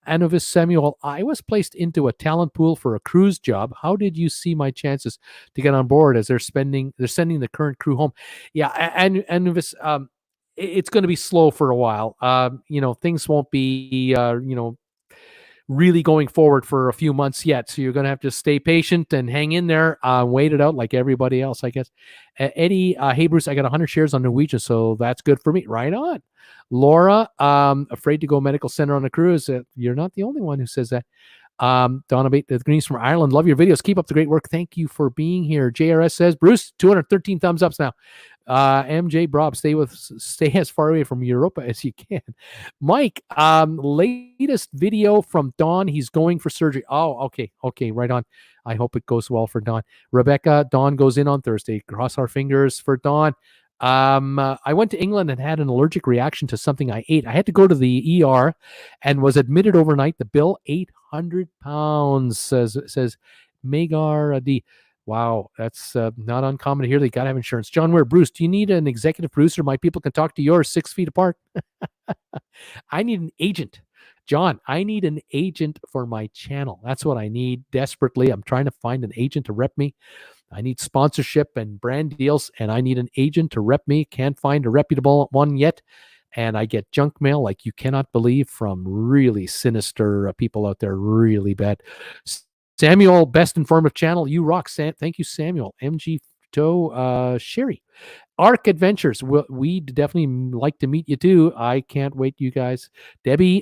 Anovis Samuel, I was placed into a talent pool for a cruise job. How did you see my chances to get on board as they're sending the current crew home? Yeah, and Anovis, it's going to be slow for a while. Things won't be really going forward for a few months yet. So you're going to have to stay patient and hang in there, wait it out like everybody else, I guess. Eddie, hey, Bruce, I got 100 shares on Norwegian, so that's good for me. Right on. Laura, afraid to go medical center on a cruise. You're not the only one who says that. Donna Bate, the Greens from Ireland, love your videos. Keep up the great work. Thank you for being here. JRS says, Bruce, 213 thumbs ups now. MJ Brob, stay as far away from Europa as you can. Mike, latest video from Don. He's going for surgery. Oh, okay, right on. I hope it goes well for Don. Rebecca, Don goes in on Thursday. Cross our fingers for Don. I went to England and had an allergic reaction to something I ate. I had to go to the ER and was admitted overnight. The bill, £800, says Megar D. Wow, that's not uncommon to hear. They got to have insurance. John Ware, Bruce, do you need an executive producer? My people can talk to yours 6 feet apart. I need an agent. John, I need an agent for my channel. That's what I need desperately. I'm trying to find an agent to rep me. I need sponsorship and brand deals, and I need an agent to rep me. Can't find a reputable one yet. And I get junk mail like you cannot believe from really sinister people out there, really bad. Samuel, best informative channel. You rock, Sam. Thank you, Samuel. MG Toe, Sherry. Arc Adventures. We'd definitely like to meet you too. I can't wait, you guys. Debbie,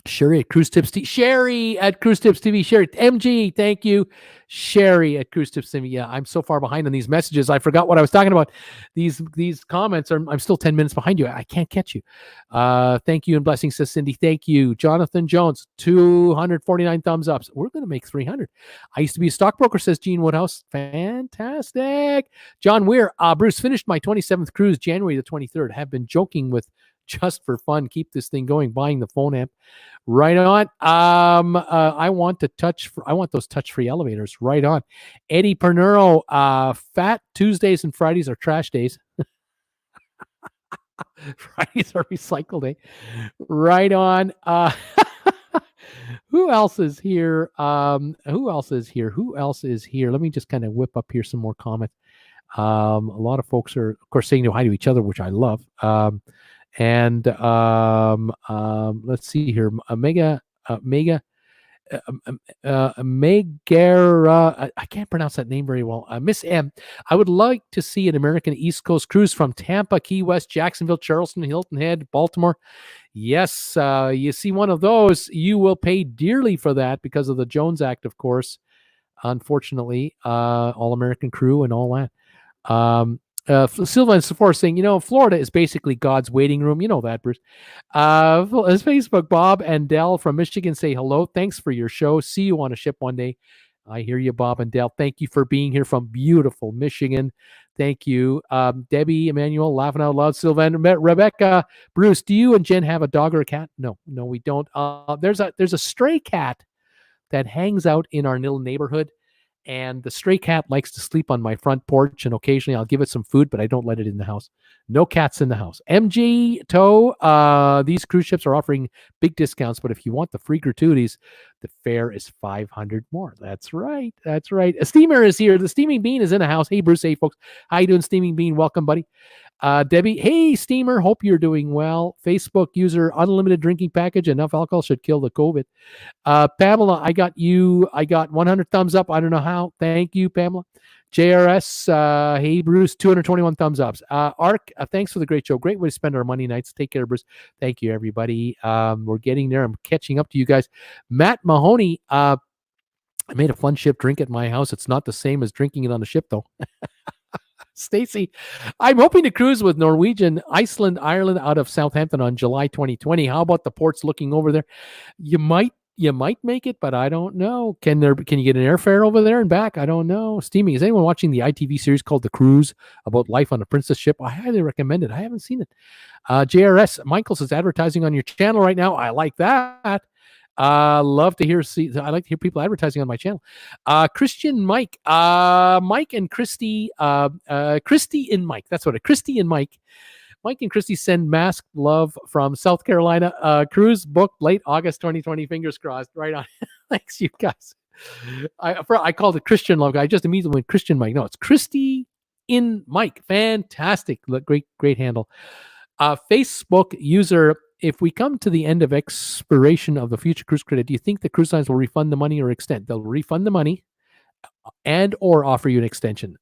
Sherry at Cruise Tips TV. Sherry at Cruise Tips TV. Sherry, MG, thank you. Sherry at Cruise Tips TV. Yeah, I'm so far behind on these messages. I forgot what I was talking about. These comments are. I'm still 10 minutes behind you. I can't catch you. Thank you and blessings, says Cindy. Thank you, Jonathan Jones. 249 thumbs ups. We're going to make 300. I used to be a stockbroker, says Gene Woodhouse. Fantastic. John Weir. Bruce, finished my 27th cruise January the 23rd. Have been joking with just for fun. Keep this thing going. Buying the phone amp. Right on. I want those touch-free elevators. Right on. Eddie Pernero, fat Tuesdays and Fridays are trash days. Fridays are recycle day. Right on. Who else is here? Who else is here? Let me just kind of whip up here some more comments. A lot of folks are, of course, saying hi to each other, which I love. Let's see here. Mega Megara, I can't pronounce that name very well. Miss M, I would like to see an American East Coast cruise from Tampa, Key West, Jacksonville, Charleston, Hilton Head, Baltimore. Yes, you see one of those, you will pay dearly for that because of the Jones Act, of course. Unfortunately, all American crew and all that. Silva and Sephora saying, Florida is basically God's waiting room. You know that, Bruce. As Facebook, Bob and Dell from Michigan say hello. Thanks for your show. See you on a ship one day. I hear you, Bob and Dell. Thank you for being here from beautiful Michigan. Thank you. Debbie, Emmanuel, laughing out loud. Sylvan, Rebecca, Bruce, do you and Jen have a dog or a cat? No, we don't. There's a stray cat that hangs out in our little neighborhood. And the stray cat likes to sleep on my front porch, and occasionally I'll give it some food, but I don't let it in the house. No cats in the house. MG Tow, these cruise ships are offering big discounts, but if you want the free gratuities, the fare is $500 more. That's right. A steamer is here. The Steaming Bean is in the house. Hey, Bruce. Hey, folks. How you doing, Steaming Bean? Welcome, buddy. Debbie, hey, Steamer. Hope you're doing well. Facebook user, unlimited drinking package. Enough alcohol should kill the COVID. Pamela, I got 100 thumbs up. I don't know how. Thank you, Pamela. JRS, hey, Bruce, 221 thumbs ups. Ark, thanks for the great show. Great way to spend our money nights. Take care, Bruce. Thank you, everybody. We're getting there. I'm catching up to you guys. Matt Mahoney, I made a fun ship drink at my house. It's not the same as drinking it on the ship, though. Stacy, I'm hoping to cruise with Norwegian, Iceland, Ireland out of Southampton on July 2020. How about the ports looking over there? You might make it, but I don't know. Can you get an airfare over there and back? I don't know. Steaming. Is anyone watching the ITV series called The Cruise about life on a princess ship? I highly recommend it. I haven't seen it. JRS, Michaels is advertising on your channel right now. I like that. I like to hear people advertising on my channel. Christian Mike, Mike and Christy, Christy and Mike. That's what Christy and Mike. Mike and Christy send mask love from South Carolina. Cruise booked late August 2020. Fingers crossed. Right on. Thanks, you guys. I called it Christian love. I just immediately went Christian Mike. No, it's Christy in Mike. Fantastic. Great handle. Facebook user, if we come to the end of expiration of the future cruise credit, do you think the cruise lines will refund the money or extend? They'll refund the money and or offer you an extension.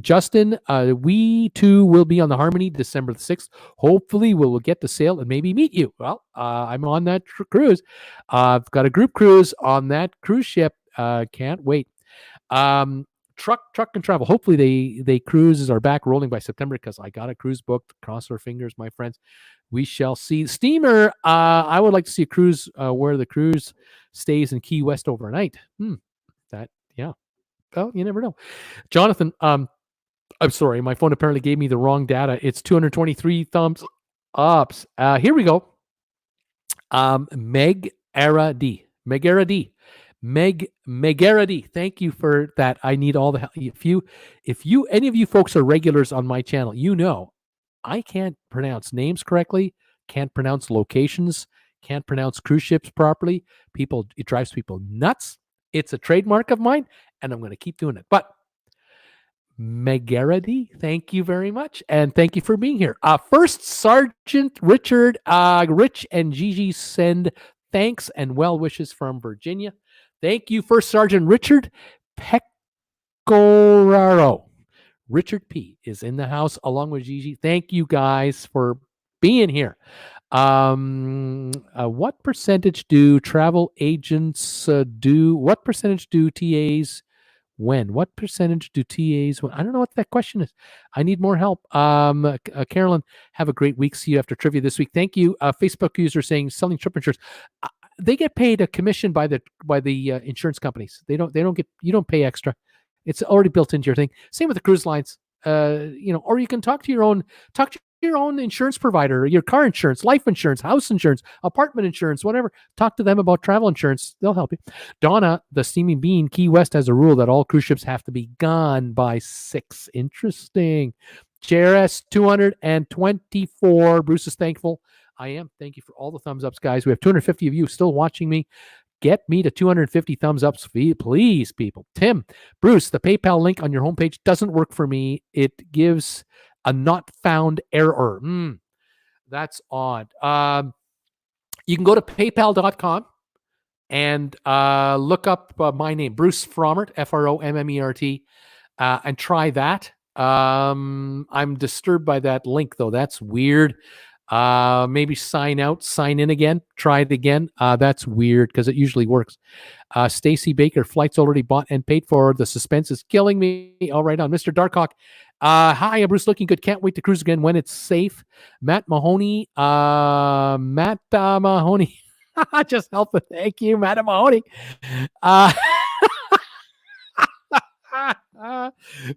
Justin, we too will be on the Harmony December the 6th. Hopefully we'll get to sail and maybe meet you. Well, I'm on that cruise. I've got a group cruise on that cruise ship. Can't wait. Truck and travel. Hopefully they cruises are back rolling by September because I got a cruise booked. Cross our fingers, my friends. We shall see. Steamer, I would like to see a cruise where the cruise stays in Key West overnight. Well, you never know. Jonathan, I'm sorry. My phone apparently gave me the wrong data. It's 223 thumbs ups. Here we go. Megara D. Thank you for that. I need all the help. If any of you folks are regulars on my channel, you know I can't pronounce names correctly, can't pronounce locations, can't pronounce cruise ships properly. It drives people nuts. It's a trademark of mine, and I'm going to keep doing it. But Megarity, thank you very much, and thank you for being here. First Sergeant Richard, Rich and Gigi send thanks and well wishes from Virginia. Thank you, First Sergeant Richard Pecoraro. Richard P. is in the house along with Gigi. Thank you guys for being here. What percentage do travel agents do? What percentage do TAs when? What percentage do TAs when? I don't know what that question is. I need more help. Carolyn, have a great week. See you after trivia this week. Thank you. Facebook user saying selling trip insurance. They get paid a commission by the insurance companies. They don't get, you don't pay extra. It's already built into your thing. Same with the cruise lines. Or you can talk to your own insurance provider, your car insurance, life insurance, house insurance, apartment insurance, whatever. Talk to them about travel insurance. They'll help you. Donna, the Steaming Bean, Key West has a rule that all cruise ships have to be gone by 6. Interesting. JRS 224. Bruce is thankful. I am. Thank you for all the thumbs ups, guys. We have 250 of you still watching me. Get me to 250 thumbs ups, please, people. Tim, Bruce, the PayPal link on your homepage doesn't work for me. It gives a not found error. That's odd. You can go to paypal.com and look up my name, Bruce Frommert, Frommert, and try that. I'm disturbed by that link though. That's weird. Maybe sign out, sign in again, try it again. That's weird because it usually works. Stacy Baker, flights already bought and paid for. The suspense is killing me. All right, on Mr. Darkhawk. Hi, Bruce, looking good. Can't wait to cruise again when it's safe. Matt Mahoney. Mahoney. Just help it. Thank you, Matt Mahoney.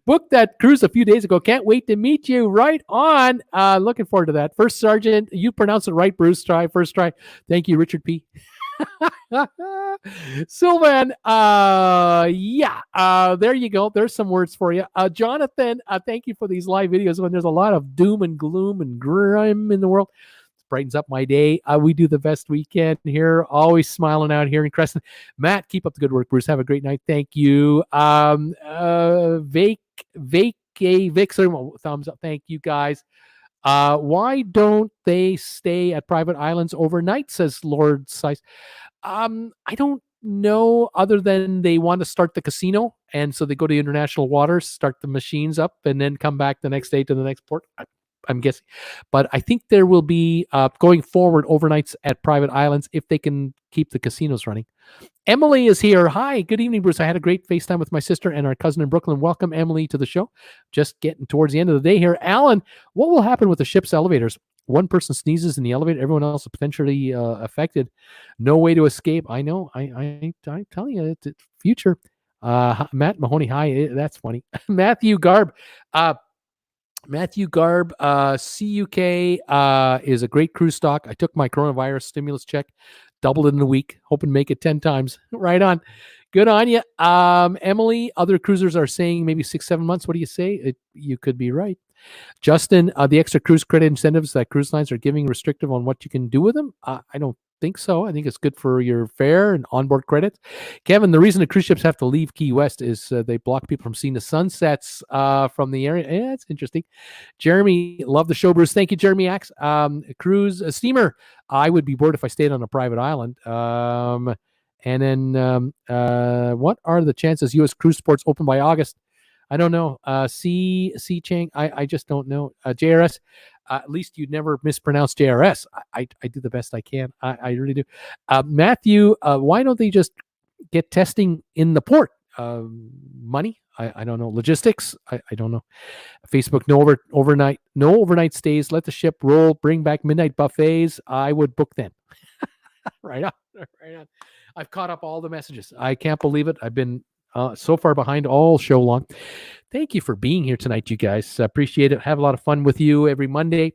Booked that cruise a few days ago. Can't wait to meet you. Right on. Looking forward to that. First Sergeant, you pronounce it right, Bruce. First try. Thank you, Richard P. Sylvan, there you go. There's some words for you. Jonathan, thank you for these live videos when there's a lot of doom and gloom and grime in the world. Brightens up my day. We do the best we can here. Always smiling out here in Creston. Matt, keep up the good work, Bruce. Have a great night. Thank you. Vic, thumbs up. Thank you, guys. Why don't they stay at private islands overnight, says Lord Size. I don't know, other than they want to start the casino. And so they go to international waters, start the machines up, and then come back the next day to the next port. I'm guessing. But I think there will be, going forward, overnights at private islands if they can keep the casinos running. Emily is here. Hi, good evening, Bruce. I had a great FaceTime with my sister and our cousin in Brooklyn. Welcome, Emily, to the show. Just getting towards the end of the day here. Alan, what will happen with the ship's elevators? One person sneezes in the elevator, everyone else is potentially affected. No way to escape. I know. I'm telling you, it's future. Matt Mahoney, hi. That's funny. Matthew Garb. CUK is a great cruise stock. I took my coronavirus stimulus check, doubled it in a week, hoping to make it 10 times. Right on. Good on you. Emily, other cruisers are saying maybe 6-7 months. What do you say? You could be right. Justin, the extra cruise credit incentives that cruise lines are giving restrictive on what you can do with them. I don't think so. I think it's good for your fare and onboard credit. Kevin, the reason the cruise ships have to leave Key West is they block people from seeing the sunsets from the area. Yeah, it's interesting. Jeremy, love the show, Bruce. Thank you, Jeremy Axe. Cruise steamer. I would be bored if I stayed on a private island. And then what are the chances U.S. cruise ports open by August? I don't know. C Chang, I just don't know. JRS, at least you'd never mispronounce JRS. I do the best I can. I really do. Matthew, why don't they just get testing in the port? Money? I don't know. Logistics? I don't know. Facebook, no overnight stays. Let the ship roll. Bring back midnight buffets. I would book them. Right on. I've caught up all the messages. I can't believe it. I've been so far behind all show long. Thank you for being here tonight, you guys. Appreciate it. Have a lot of fun with you every Monday.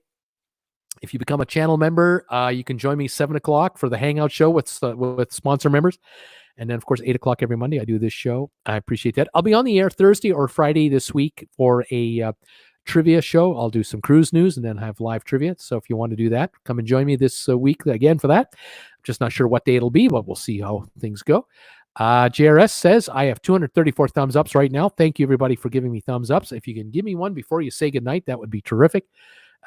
If you become a channel member, you can join me 7 o'clock for the Hangout show with sponsor members. And then, of course, 8 o'clock every Monday, I do this show. I appreciate that. I'll be on the air Thursday or Friday this week for a trivia show. I'll do some cruise news and then have live trivia. So if you want to do that, come and join me this week again for that. I'm just not sure what day it'll be, but we'll see how things go. JRS says, I have 234 thumbs ups right now. Thank you, everybody, for giving me thumbs ups. If you can give me one before you say goodnight, that would be terrific.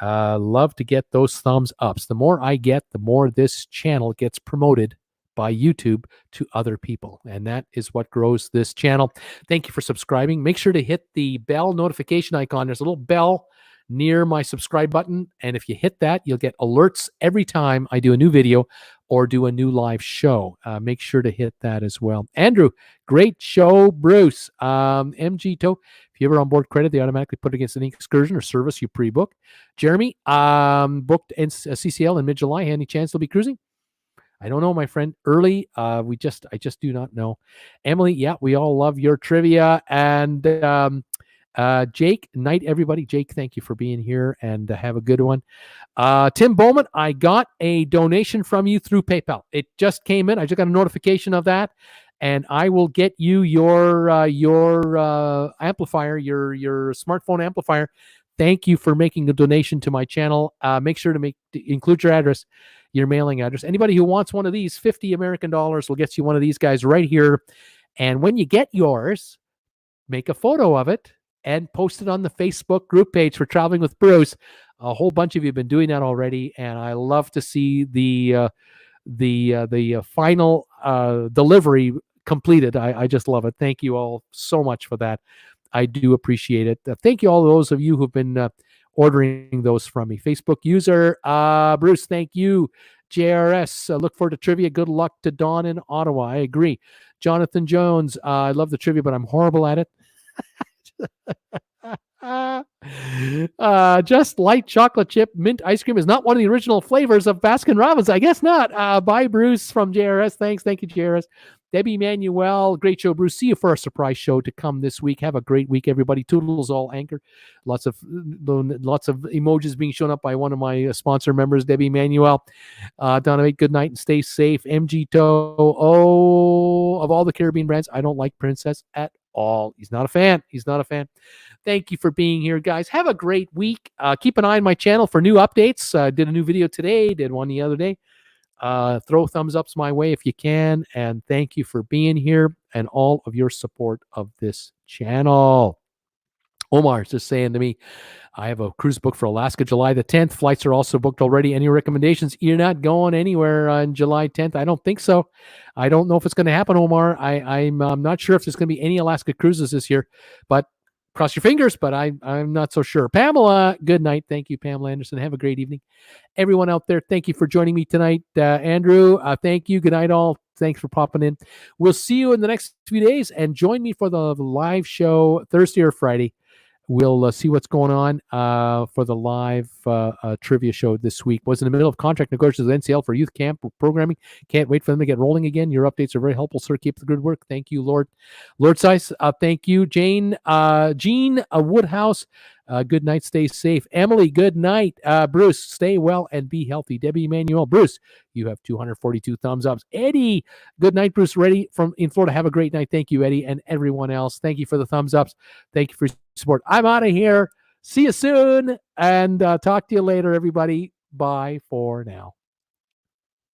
Love to get those thumbs ups. The more I get, the more this channel gets promoted by YouTube to other people. And that is what grows this channel. Thank you for subscribing. Make sure to hit the bell notification icon. There's a little bell near my subscribe button. And if you hit that, you'll get alerts every time I do a new video or do a new live show. Make sure to hit that as well. Andrew, great show, Bruce. MG Toe, if you ever on board credit, they automatically put against any excursion or service you pre-book. Jeremy, booked CCL in mid-July. Any chance they'll be cruising? I don't know, my friend. Early, I just do not know. Emily, yeah, we all love your trivia. And Jake, night, everybody. Jake, thank you for being here and have a good one. Tim Bowman, I got a donation from you through PayPal. It just came in. I just got a notification of that, and I will get you your amplifier, your smartphone amplifier. Thank you for making a donation to my channel. Make sure to include your address, your mailing address. Anybody who wants one of these, $50 American will get you one of these guys right here. And when you get yours, make a photo of it and post it on the Facebook group page for Traveling with Bruce. A whole bunch of you have been doing that already, and I love to see the the final delivery completed. I just love it. Thank you all so much for that. I do appreciate it. Thank you all those of you who've been ordering those from me. Facebook user Bruce, thank you. JRS, look forward to trivia. Good luck to Dawn in Ottawa. I agree. Jonathan Jones, I love the trivia, but I'm horrible at it. Just light chocolate chip mint ice cream is not one of the original flavors of Baskin Robbins. I guess not. Bye, Bruce from JRS. Thanks. Thank you, JRS. Debbie Manuel, great show, Bruce. See you for a surprise show to come this week. Have a great week, everybody. Toodles all anchor. Lots of emojis being shown up by one of my sponsor members, Debbie Manuel. Donna, good night and stay safe. MG Toe. Oh, of all the Caribbean brands, I don't like Princess at all. He's not a fan. Thank you for being here, guys. Have a great week. Keep an eye on my channel for new updates. Did a new video today, did one the other day. Throw thumbs ups my way if you can. And thank you for being here and all of your support of this channel. Omar is just saying to me, I have a cruise booked for Alaska, July the 10th. Flights are also booked already. Any recommendations? You're not going anywhere on July 10th? I don't think so. I don't know if it's going to happen, Omar. I'm not sure if there's going to be any Alaska cruises this year, but cross your fingers, but I'm not so sure. Pamela, good night. Thank you, Pamela Anderson. Have a great evening. Everyone out there, thank you for joining me tonight. Andrew, thank you. Good night, all. Thanks for popping in. We'll see you in the next few days, and join me for the live show Thursday or Friday. We'll see what's going on for the live trivia show this week. Was in the middle of contract negotiations with NCL for youth camp programming. Can't wait for them to get rolling again. Your updates are very helpful, sir. Keep the good work. Thank you, Lord Size. Thank you, Jean Woodhouse. Good night. Stay safe. Emily, good night. Bruce, stay well and be healthy. Debbie Emmanuel, Bruce, you have 242 thumbs ups. Eddie, good night, Bruce. Ready from in Florida. Have a great night. Thank you, Eddie, and everyone else. Thank you for the thumbs ups. Thank you for your support. I'm out of here. See you soon, and talk to you later, everybody. Bye for now.